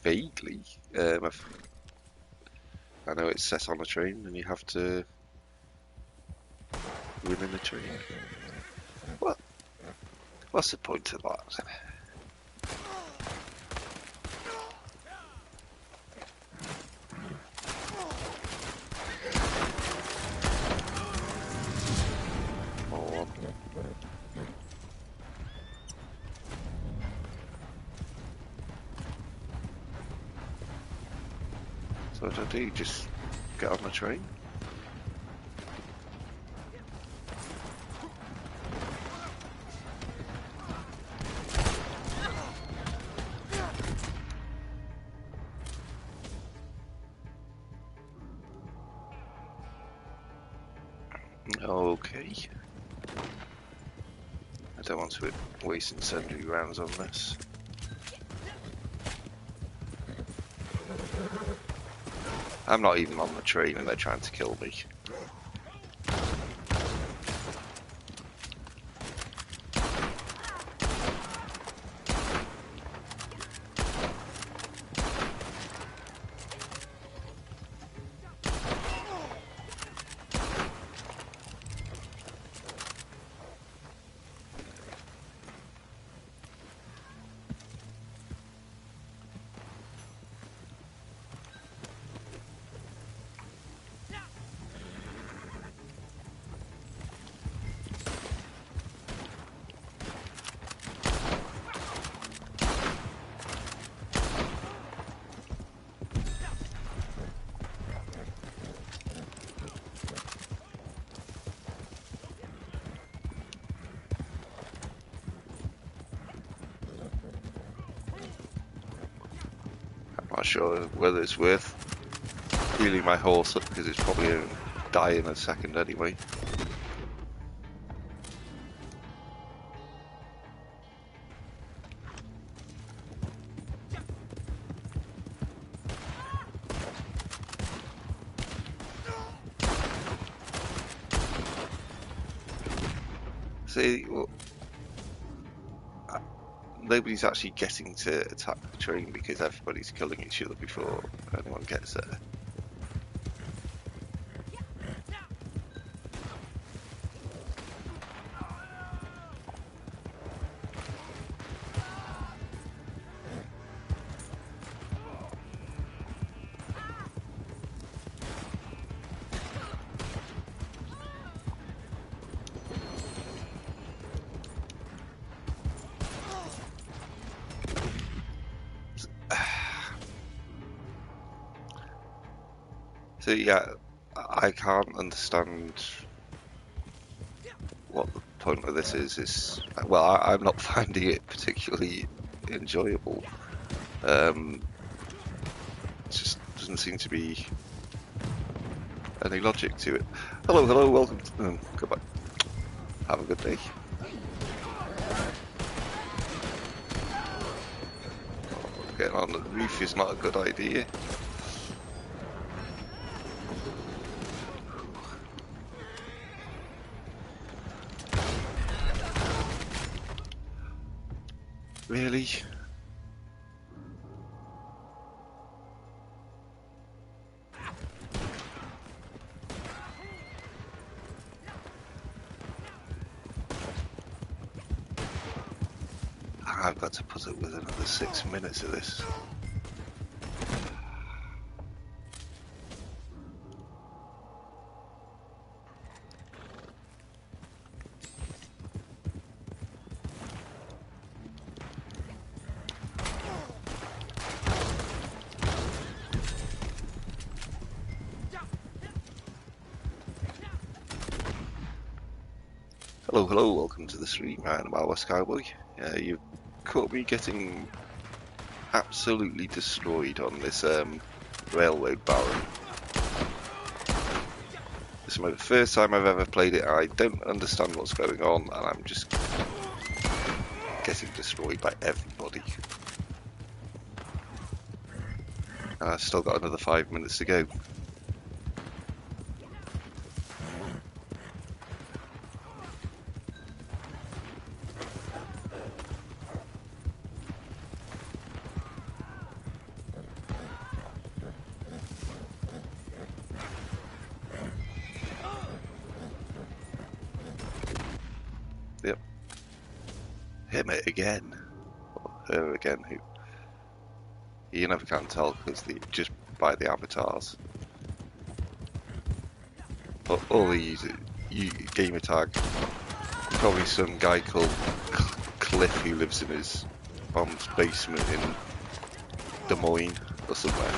vaguely. I know it's set on a train and you have to win in a train. What's the point of that? So what do? Just get on the train? Okay. I don't want to be wasting sundry rounds on this. I'm not even on the train and they're trying to kill me. Not sure whether it's worth healing my horse up because it's probably going to die in a second anyway. See, well, nobody's actually getting to attack the train because everybody's killing each other before anyone gets there. So yeah, I can't understand what the point of this is. Well, I'm not finding it particularly enjoyable. It just doesn't seem to be any logic to it. Hello, hello, welcome to... goodbye. Have a good day. Getting on the roof is not a good idea. Really? I've got to put up with another 6 minutes of this. Hello, hello, welcome to the stream. I'm MildWestCowboy. You've caught me getting absolutely destroyed on this railroad barren. This is the first time I've ever played it. I don't understand what's going on, and I'm just getting destroyed by everybody. And I've still got another 5 minutes to go. Yep. Him it again. Or her again, who... You never can tell because just by the avatars. All these gamer tag. Probably some guy called Cliff who lives in his mom's basement in Des Moines or somewhere.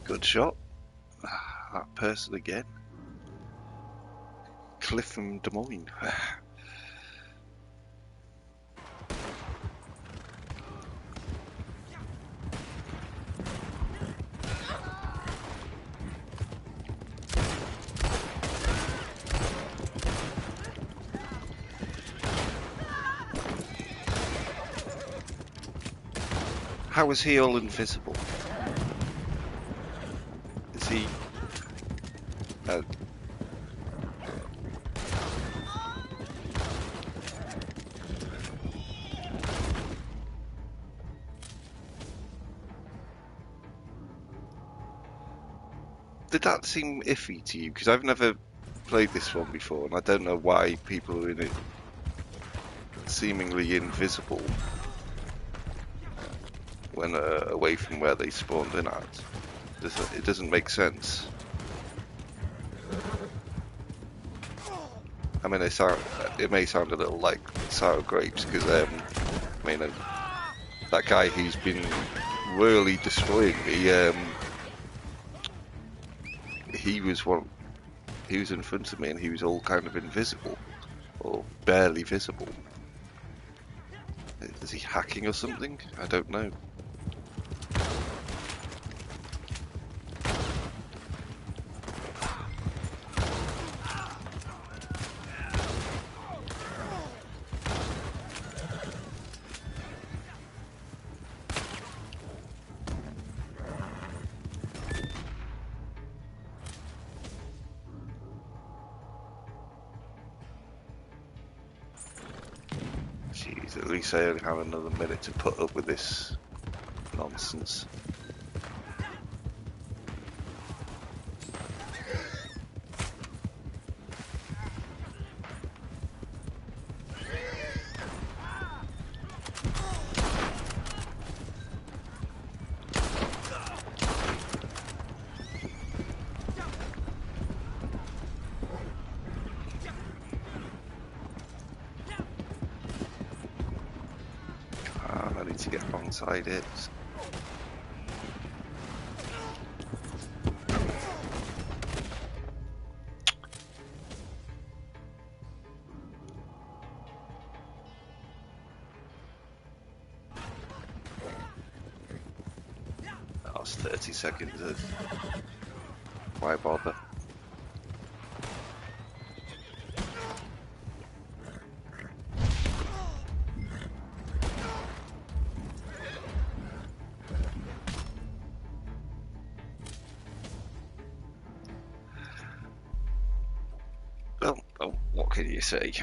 Good shot. That person again. Cliff from Des Moines. How is he all invisible? Is he... Did that seem iffy to you? Because I've never played this one before, and I don't know why people are in it seemingly invisible when away from where they spawned in at. It doesn't make sense. I mean, it may sound a little like sour grapes because I mean, that guy who's been really destroying me, he was in front of me and he was all kind of invisible or barely visible. Is he hacking or something? I don't know. Jeez, at least I only have another minute to put up with this nonsense. I need to get alongside it. That was 30 seconds of why bother? Well, oh, what can you say?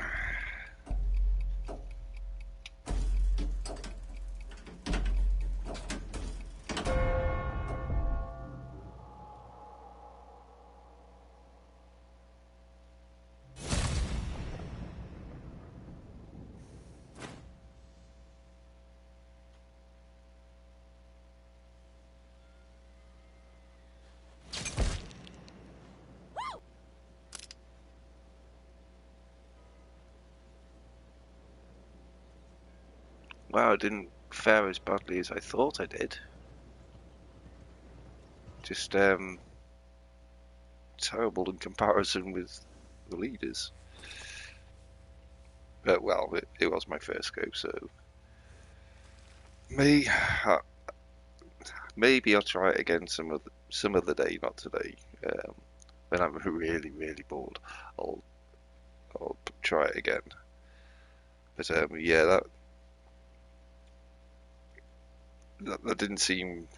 Wow, it didn't fare as badly as I thought I did. Just terrible in comparison with the leaders. But well, it was my first go, so maybe I'll try it again some other day, not today. When I'm really bored, I'll try it again. But yeah, that didn't seem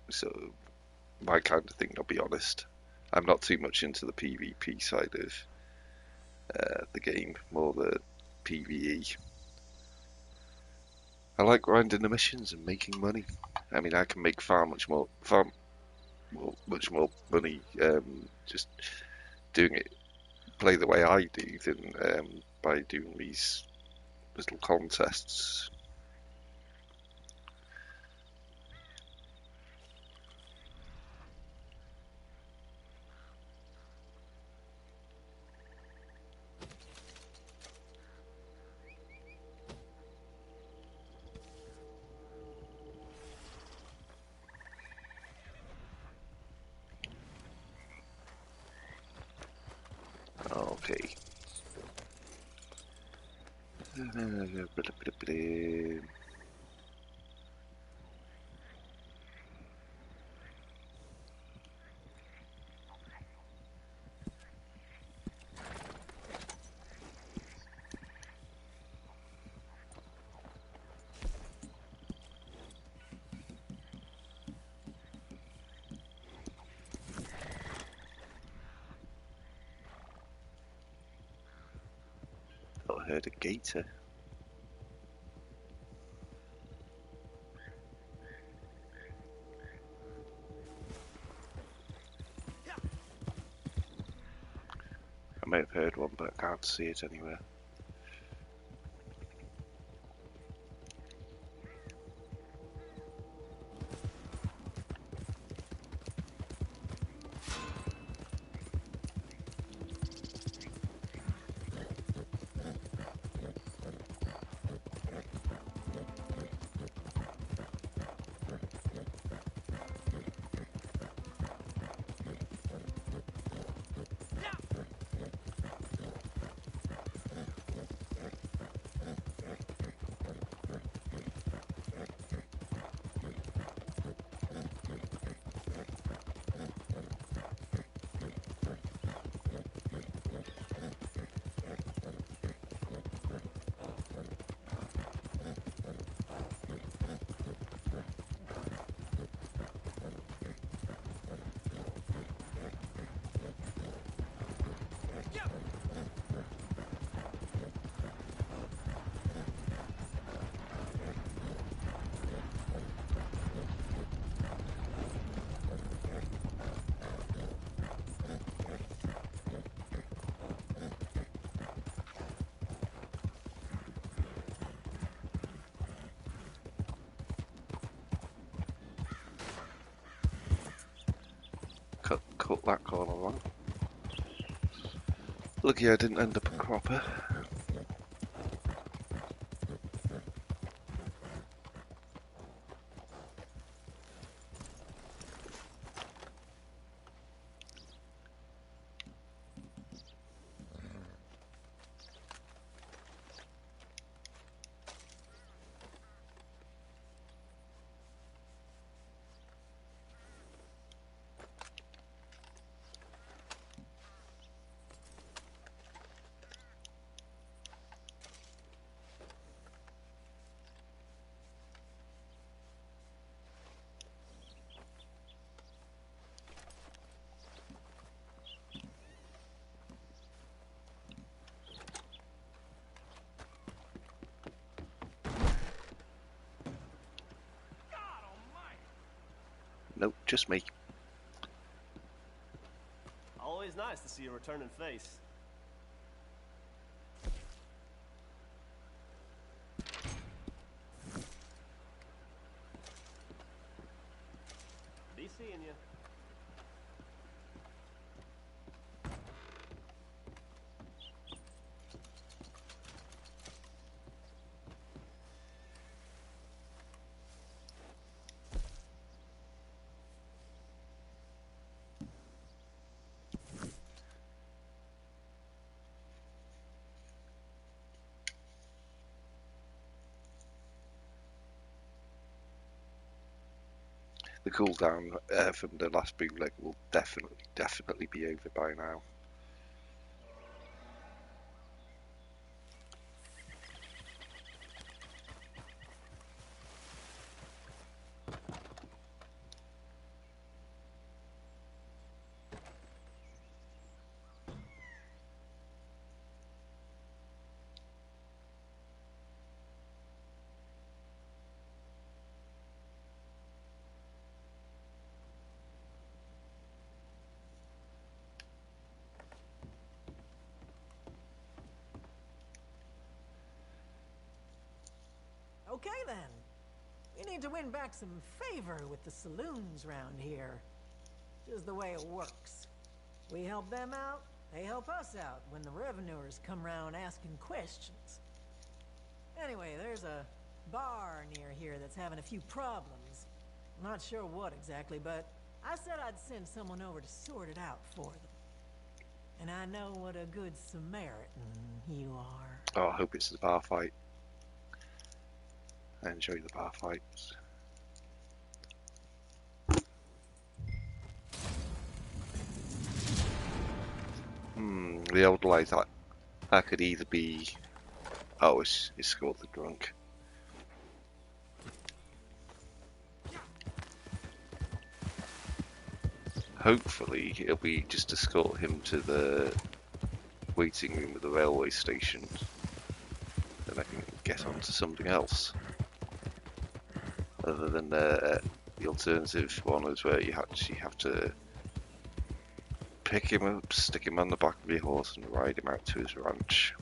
so my kind of thing. I'll be honest. I'm not too much into the PvP side of the game, more the PvE. I like grinding the missions and making money. I mean, I can make much more money just doing it, play the way I do, than by doing these little contests. Okay. I heard a gator. I may have heard one, but I can't see it anywhere. cut that corner wrong. Lucky I didn't end up a cropper. Nope, just me. Always nice to see a returning face. Be seeing you. The cooldown from the last bootleg will definitely be over by now. Okay then. We need to win back some favor with the saloons round here. Just the way it works. We help them out, they help us out when the revenuers come round asking questions. Anyway, there's a bar near here that's having a few problems. I'm not sure what exactly, but I said I'd send someone over to sort it out for them. And I know what a good Samaritan you are. Oh, I hope it's the bar fight. I enjoy the bar fights. The old lie that could either be... Oh, it's Scott the Drunk. Hopefully it'll be just to escort him to the waiting room at the railway station. Then I can get on to something else. Other than the alternative one is where you actually have to pick him up, stick him on the back of your horse and ride him out to his ranch.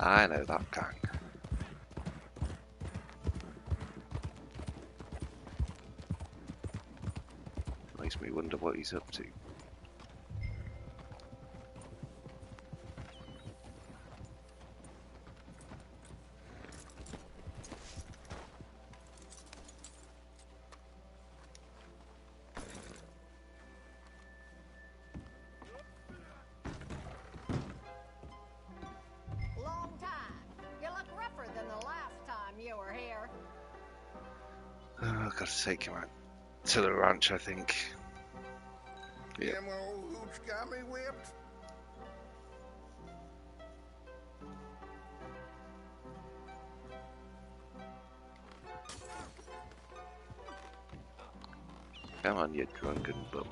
I know that gang. Makes me wonder what he's up to. Long time. You look rougher than the last time you were here. Oh, I've got to take him out to the ranch, I think. Yep. Them old hooch got me whipped. Come on, you drunken bum.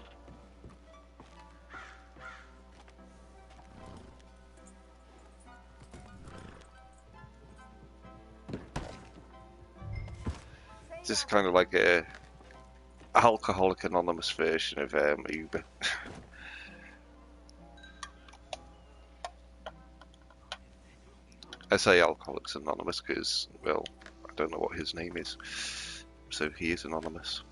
This is kind of like a Alcoholic Anonymous version of Uber. I say Alcoholics Anonymous because, well, I don't know what his name is, so he is anonymous.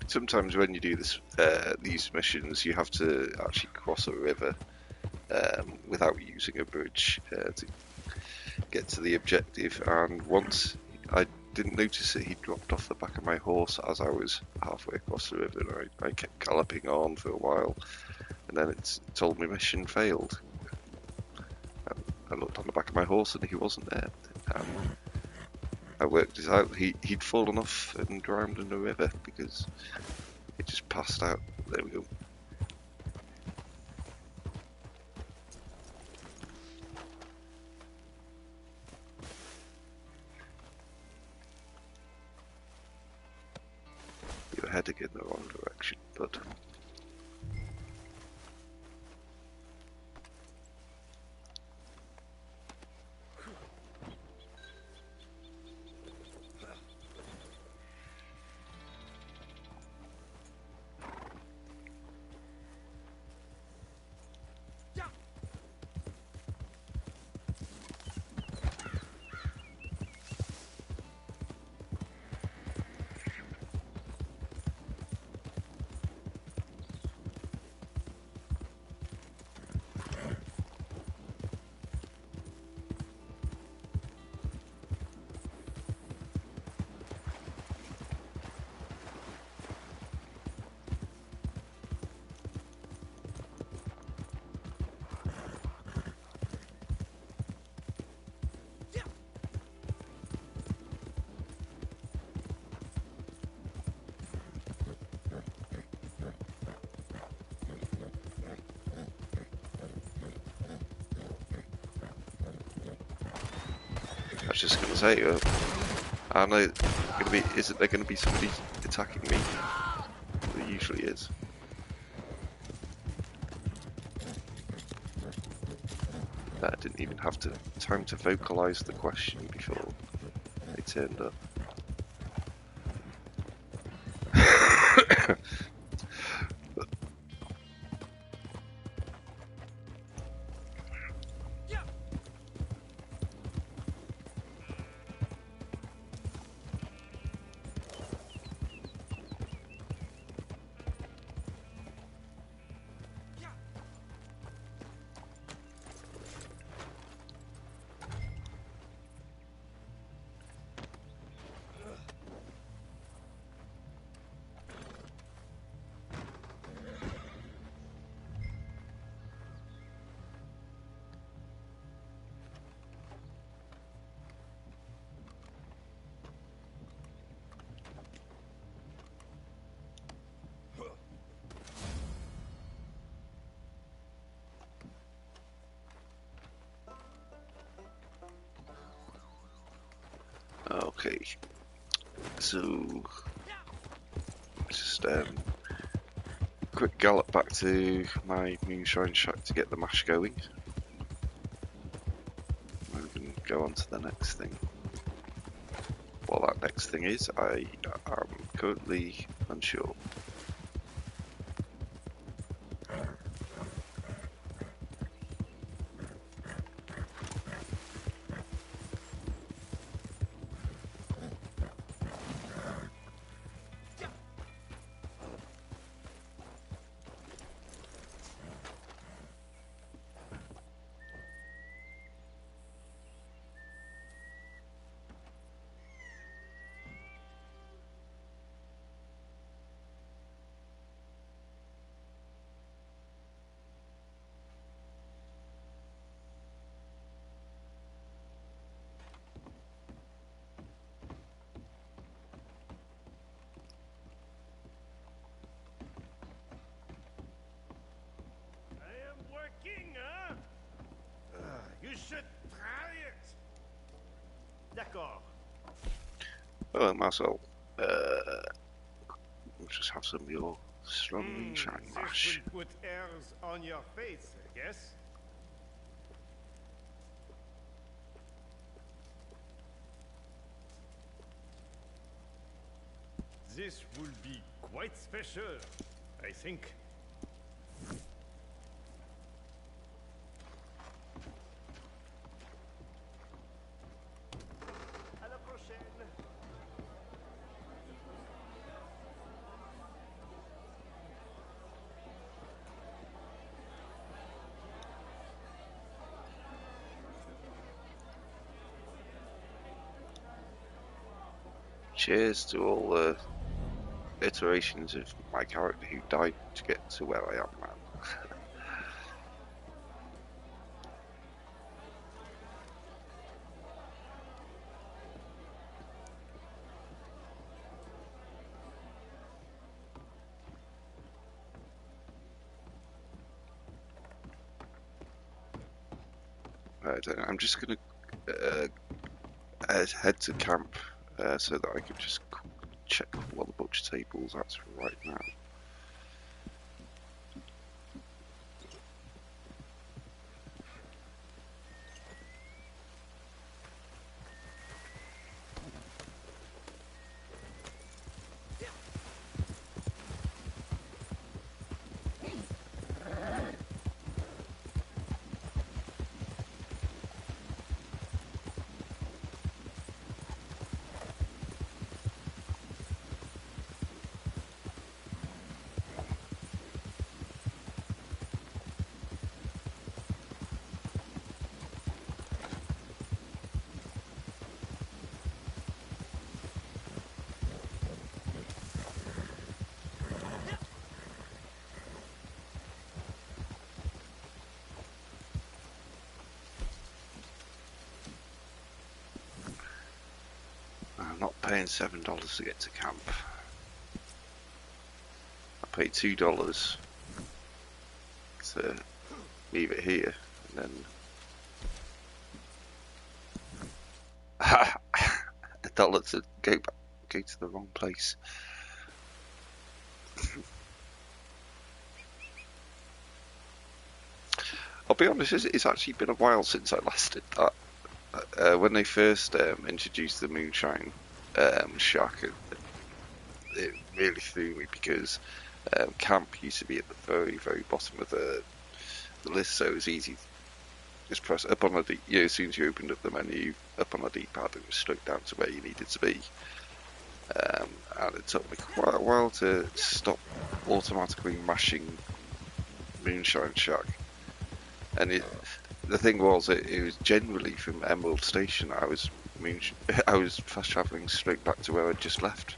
Sometimes when you do this, these missions, you have to actually cross a river without using a bridge to get to the objective. And once I didn't notice it, he dropped off the back of my horse as I was halfway across the river, and I kept galloping on for a while, and then it told me mission failed. And I looked on the back of my horse and he wasn't there. I worked it out. He'd fallen off and drowned in the river because it just passed out. There we go. You were heading in the wrong direction, but I was just going to say, I know isn't there going to be somebody attacking me? There usually is. I didn't even have time to vocalise the question before they turned up. Okay, so just quick gallop back to my moonshine shack to get the mash going. And we can go on to the next thing. What that next thing is, I am currently unsure. You should try it. D'accord. Oh, Marcel, we'll just have some of your strong moonshine mash. This will put airs on your face, I guess. This will be quite special, I think. À la prochaine. Cheers to all the iterations of my character who died to get to where I am now. Right, I'm just gonna head to camp so that I can just check what the butcher table's at right now. I'm not paying $7 to get to camp. I paid $2 to leave it here, and then $1 to go to the wrong place. I'll be honest, it's actually been a while since I last did that. When they first introduced the moonshine shack, it really threw me because camp used to be at the very, very bottom of the list, so it was easy. Just press up on the as soon as you opened up the menu, up on the D-pad, it was straight down to where you needed to be. And it took me quite a while to stop automatically mashing moonshine shack. And the thing was, it was generally from Emerald Station. I was fast travelling straight back to where I'd just left.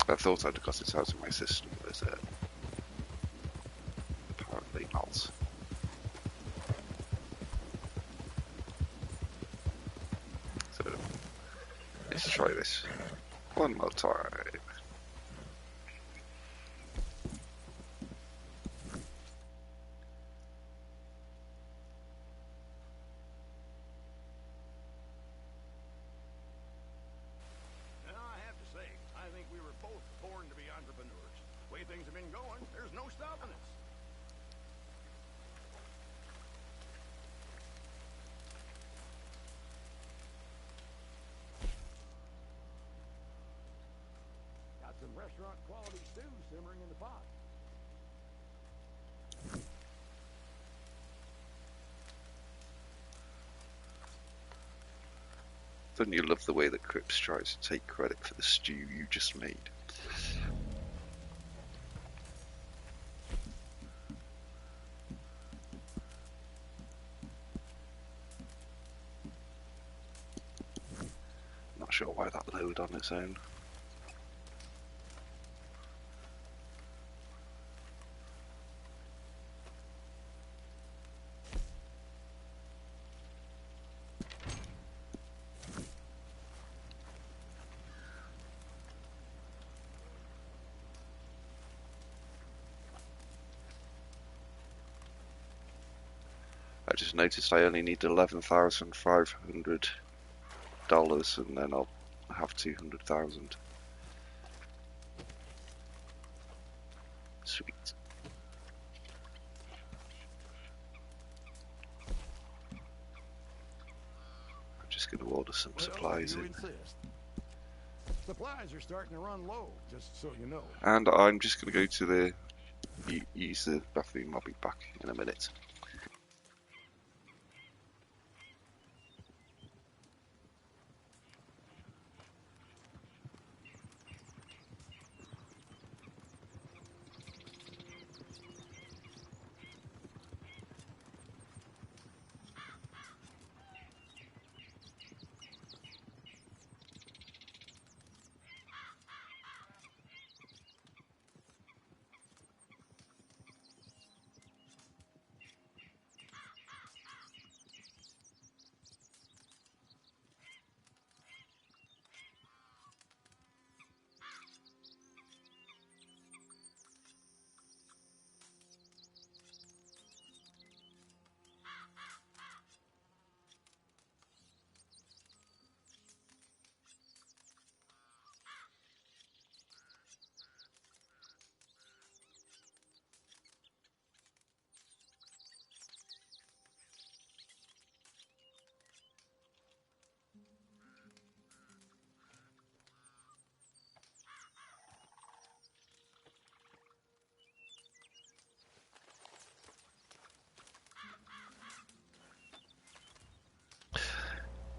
I thought I'd got it out of my system, but apparently not. So let's try this one more time. in the pot. Don't you love the way that Cripps tries to take credit for the stew you just made? Not sure why that load on its own. I just noticed I only need $11,500 and then I'll have 200,000. Sweet. I'm just going to order some supplies you in. insist. Supplies are starting to run low, just so you know. And I'm just going to go to the use the bathroom. I'll be back in a minute.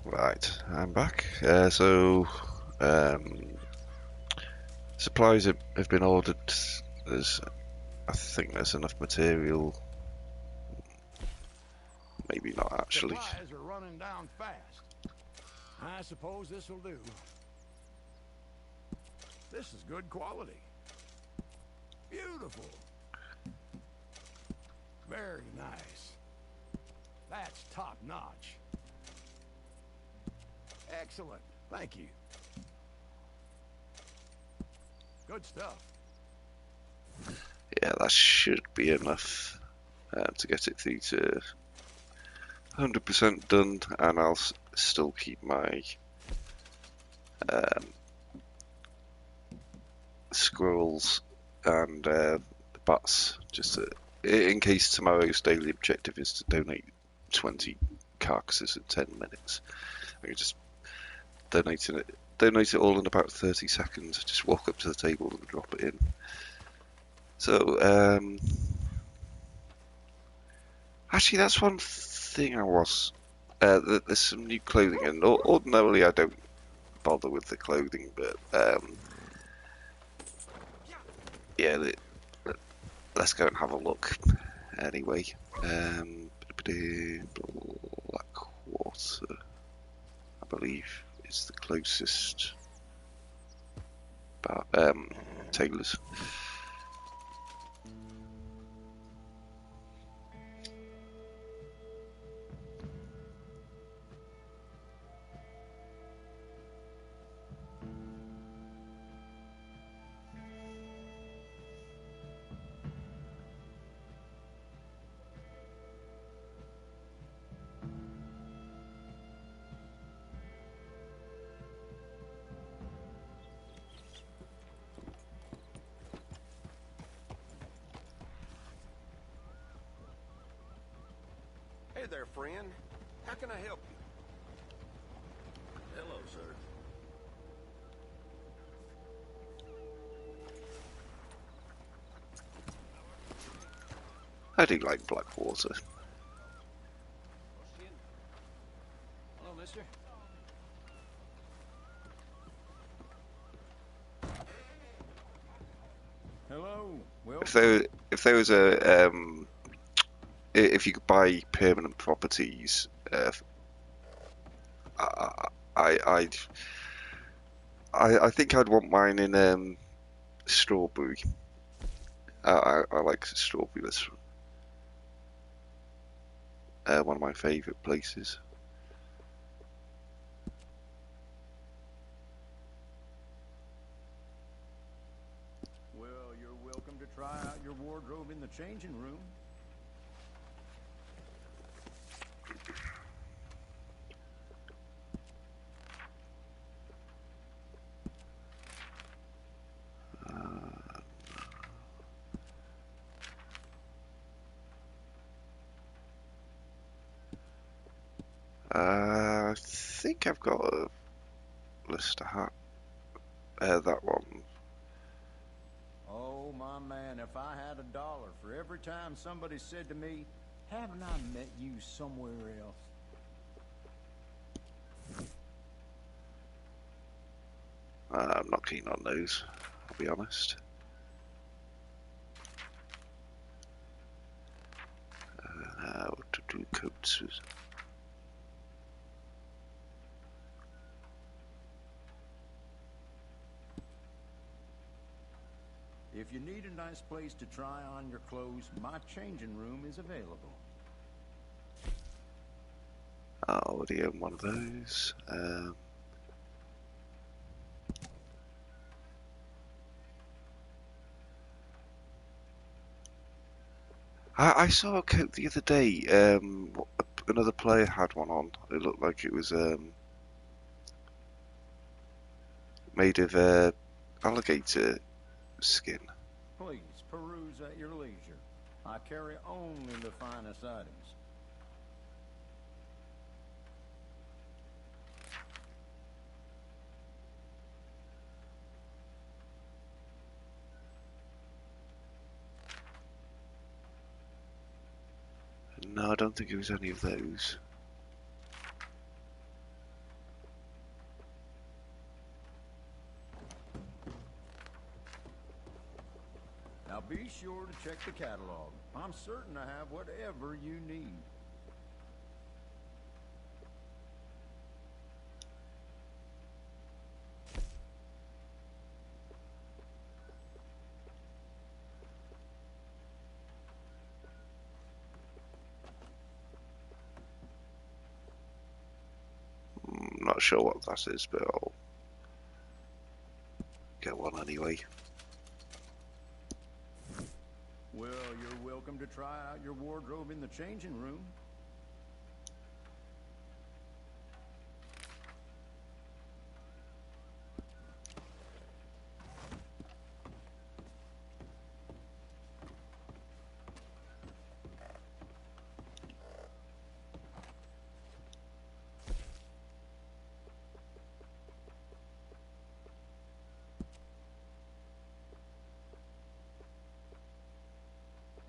Right, I'm back. Supplies have been ordered. I think there's enough material. Maybe not actually. Supplies are running down fast. I suppose this will do. This is good quality. Beautiful. Very nice. That's top notch. Excellent. Thank you. Good stuff. Yeah, that should be enough to get it through to 100% done, and I'll still keep my squirrels and bats just in case tomorrow's daily objective is to donate 20 carcasses in 10 minutes. I can just donate it all in about 30 seconds. Just walk up to the table and drop it in. So, actually, that's one thing I was. There's some new clothing, and ordinarily I don't bother with the clothing, but yeah, let's go and have a look. Anyway, Blackwater, I believe, is the closest. Tailors. Hey there, friend. How can I help you? Hello, sir. I do like Blackwater. Hello, mister. Hello. Well, If there was a if you could buy permanent properties, I think I'd want mine in Strawberry. I like Strawberry. That's one of my favourite places. well, you're welcome to try out your wardrobe in the changing room. I think I've got a list of hat. That one. Oh, my man, if I had $1 for every time somebody said to me, haven't I met you somewhere else? I'm not keen on those, I'll be honest. What to do coats? If you need a nice place to try on your clothes, my changing room is available. I already own one of those. I saw a coat the other day. Another player had one on. It looked like it was made of alligator skin. Please, peruse at your leisure. I carry only the finest items. No, I don't think it was any of those. Now be sure to check the catalog. I'm certain to have whatever you need. I'm not sure what that is, but I'll get one anyway. Well, you're welcome to try out your wardrobe in the changing room.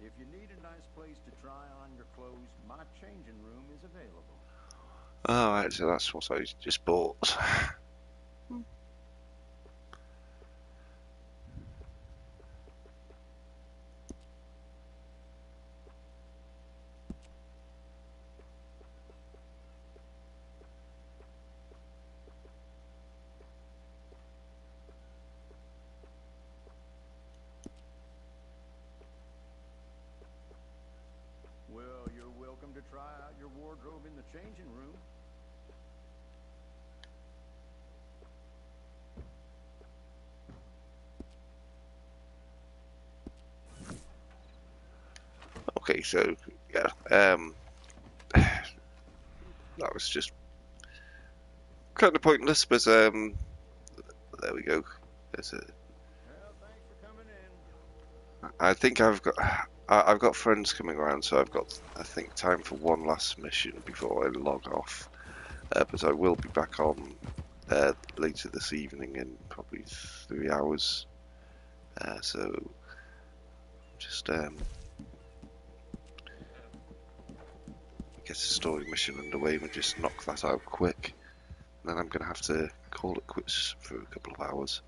If you need a nice place to try on your clothes, my changing room is available. Alright, so that's what I just bought. Well, you're welcome to try out your wardrobe in the changing room. Okay, so yeah, that was just kind of pointless, but there we go. There's a. Well, thanks for coming in. I think I've got friends coming around, so I've got, I think, time for one last mission before I log off. But I will be back on later this evening in probably 3 hours. So just get a story mission underway and just knock that out quick. And then I'm going to have to call it quits for a couple of hours.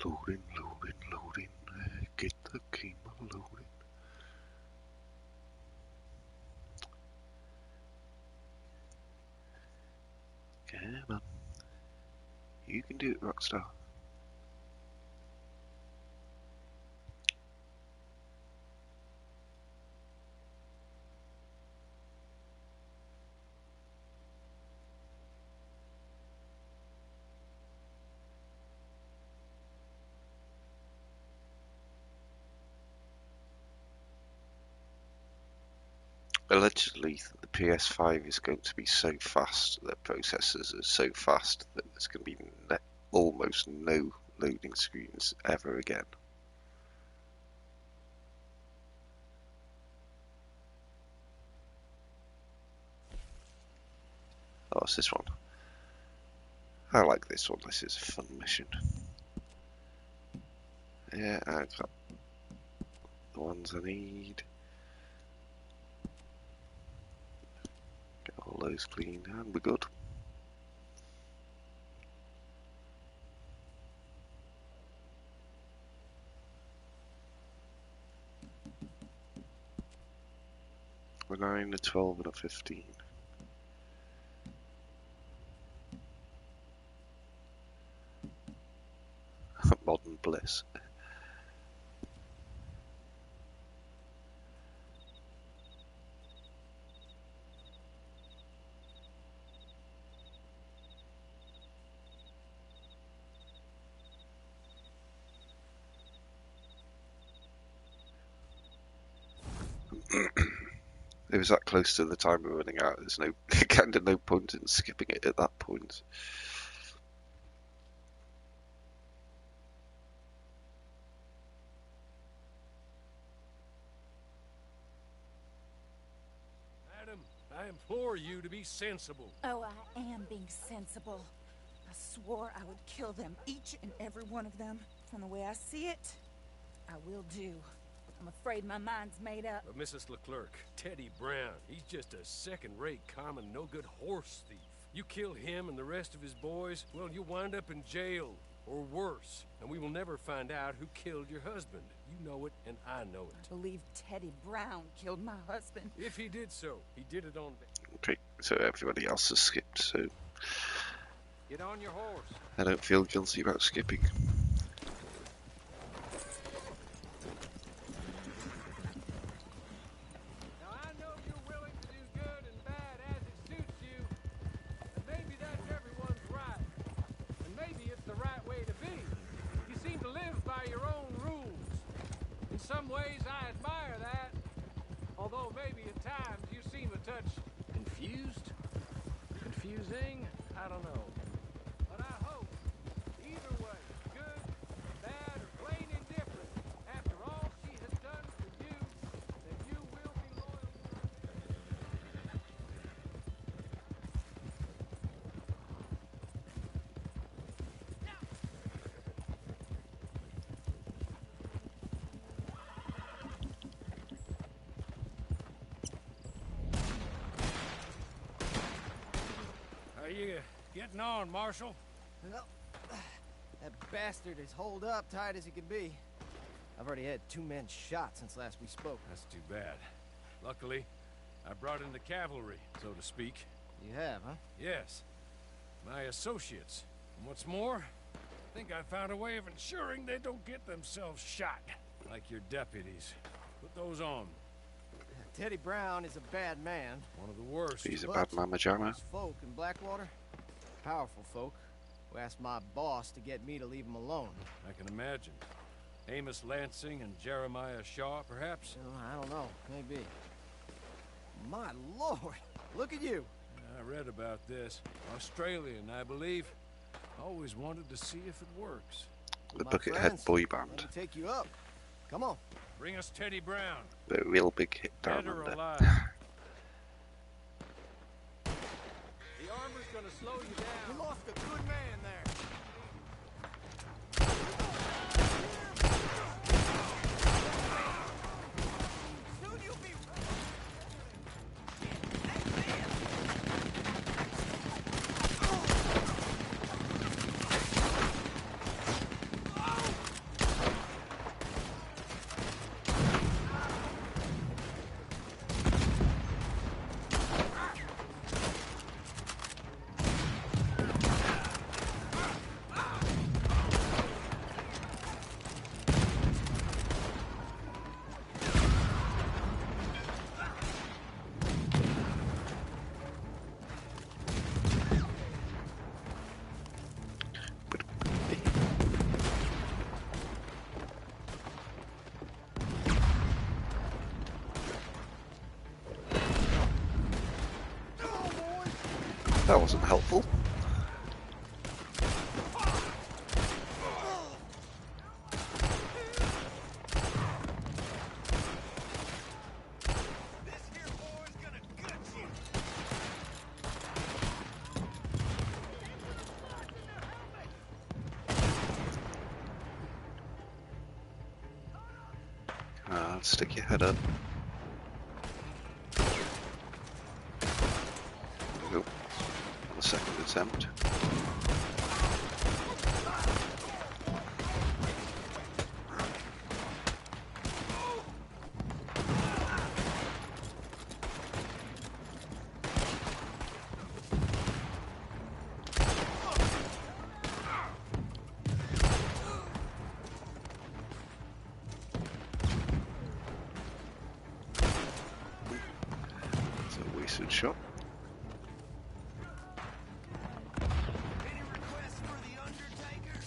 Loading, loading, loading. Get the game loading. Come on. You can do it, Rockstar. Allegedly, the PS5 is going to be so fast, the processors are so fast that there's going to be almost no loading screens ever again. Oh, it's this one. I like this one. This is a fun mission. Yeah, I've got the ones I need. Get all those clean and we're good. A 9, a 12 and a 15. Modern bliss. It was that close to the timer running out. There's no kind of no point in skipping it at that point. Madam, I implore you to be sensible. Oh, I am being sensible. I swore I would kill them, each and every one of them. From the way I see it, I will do. I'm afraid my mind's made up. But Mrs. Leclerc, Teddy Brown, he's just a second-rate, common, no-good horse thief. You kill him and the rest of his boys, well, you'll wind up in jail, or worse. And we will never find out who killed your husband. You know it, and I know it. I believe Teddy Brown killed my husband. If he did so, he did it on... Okay, so everybody else has skipped, so... Get on your horse. I don't feel guilty about skipping. Now I know you're willing to do good and bad as it suits you, and maybe that's everyone's right. And maybe it's the right way to be. You seem to live by your own rules. In some ways I admire that, although maybe at times you seem a touch confused? Confusing? I don't know. But I hope, either way, good, bad, or plain indifferent, after all she has done for you, that you will be loyal to her. How you getting on, Marshal? Well, that bastard is holed up tight as he can be. I've already had 2 men shot since last we spoke. That's too bad. Luckily, I brought in the cavalry, so to speak. You have, huh? Yes. My associates. And what's more, I think I found a way of ensuring they don't get themselves shot. Like your deputies. Put those on. Teddy Brown is a bad man. One of the worst. He's a bad mama jammer. These folk in Blackwater, powerful folk, who asked my boss to get me to leave them alone. I can imagine. Amos Lansing and Jeremiah Shaw, perhaps? Oh, I don't know. Maybe. My lord! Look at you! I read about this. Australian, I believe. Always wanted to see if it works. The My Buckethead friends, Boy let Band. me take you up. Come on. Bring us Teddy Brown. The real big hit down Dead or under. alive. The armor's gonna slow you down. We lost a good man there. Soon you'll be... That wasn't helpful. Stick your head up. There we go. The second attempt. Shot. Any requests for the Undertaker?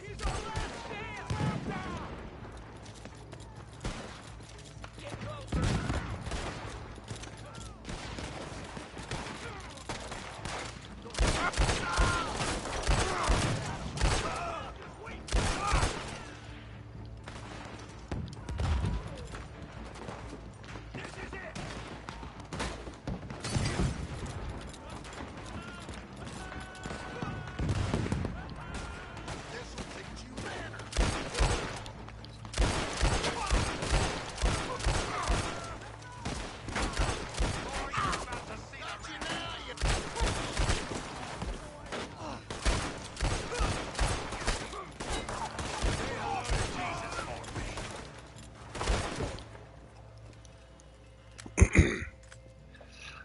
He's our last chance! Get closer!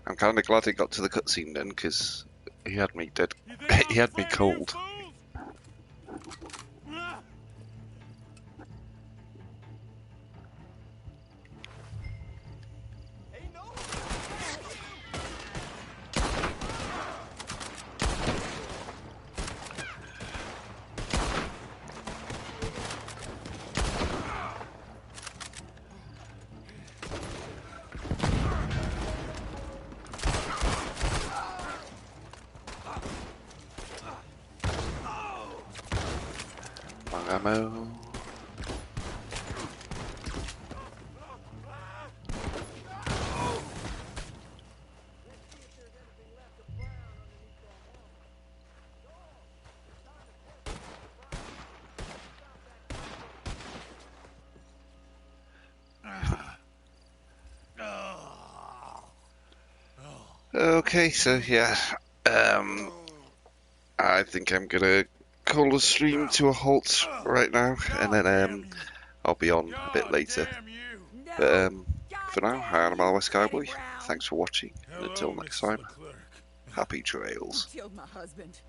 I'm kind of glad it got to the cutscene then, because he had me dead. He had me cold. Ammo. Okay, so yeah, I think I'm gonna call the stream to a halt right now, and then I'll be on a bit later. But for now, I'm MildWestCowboy. Thanks for watching, and until next time, happy trails. Who killed my husband?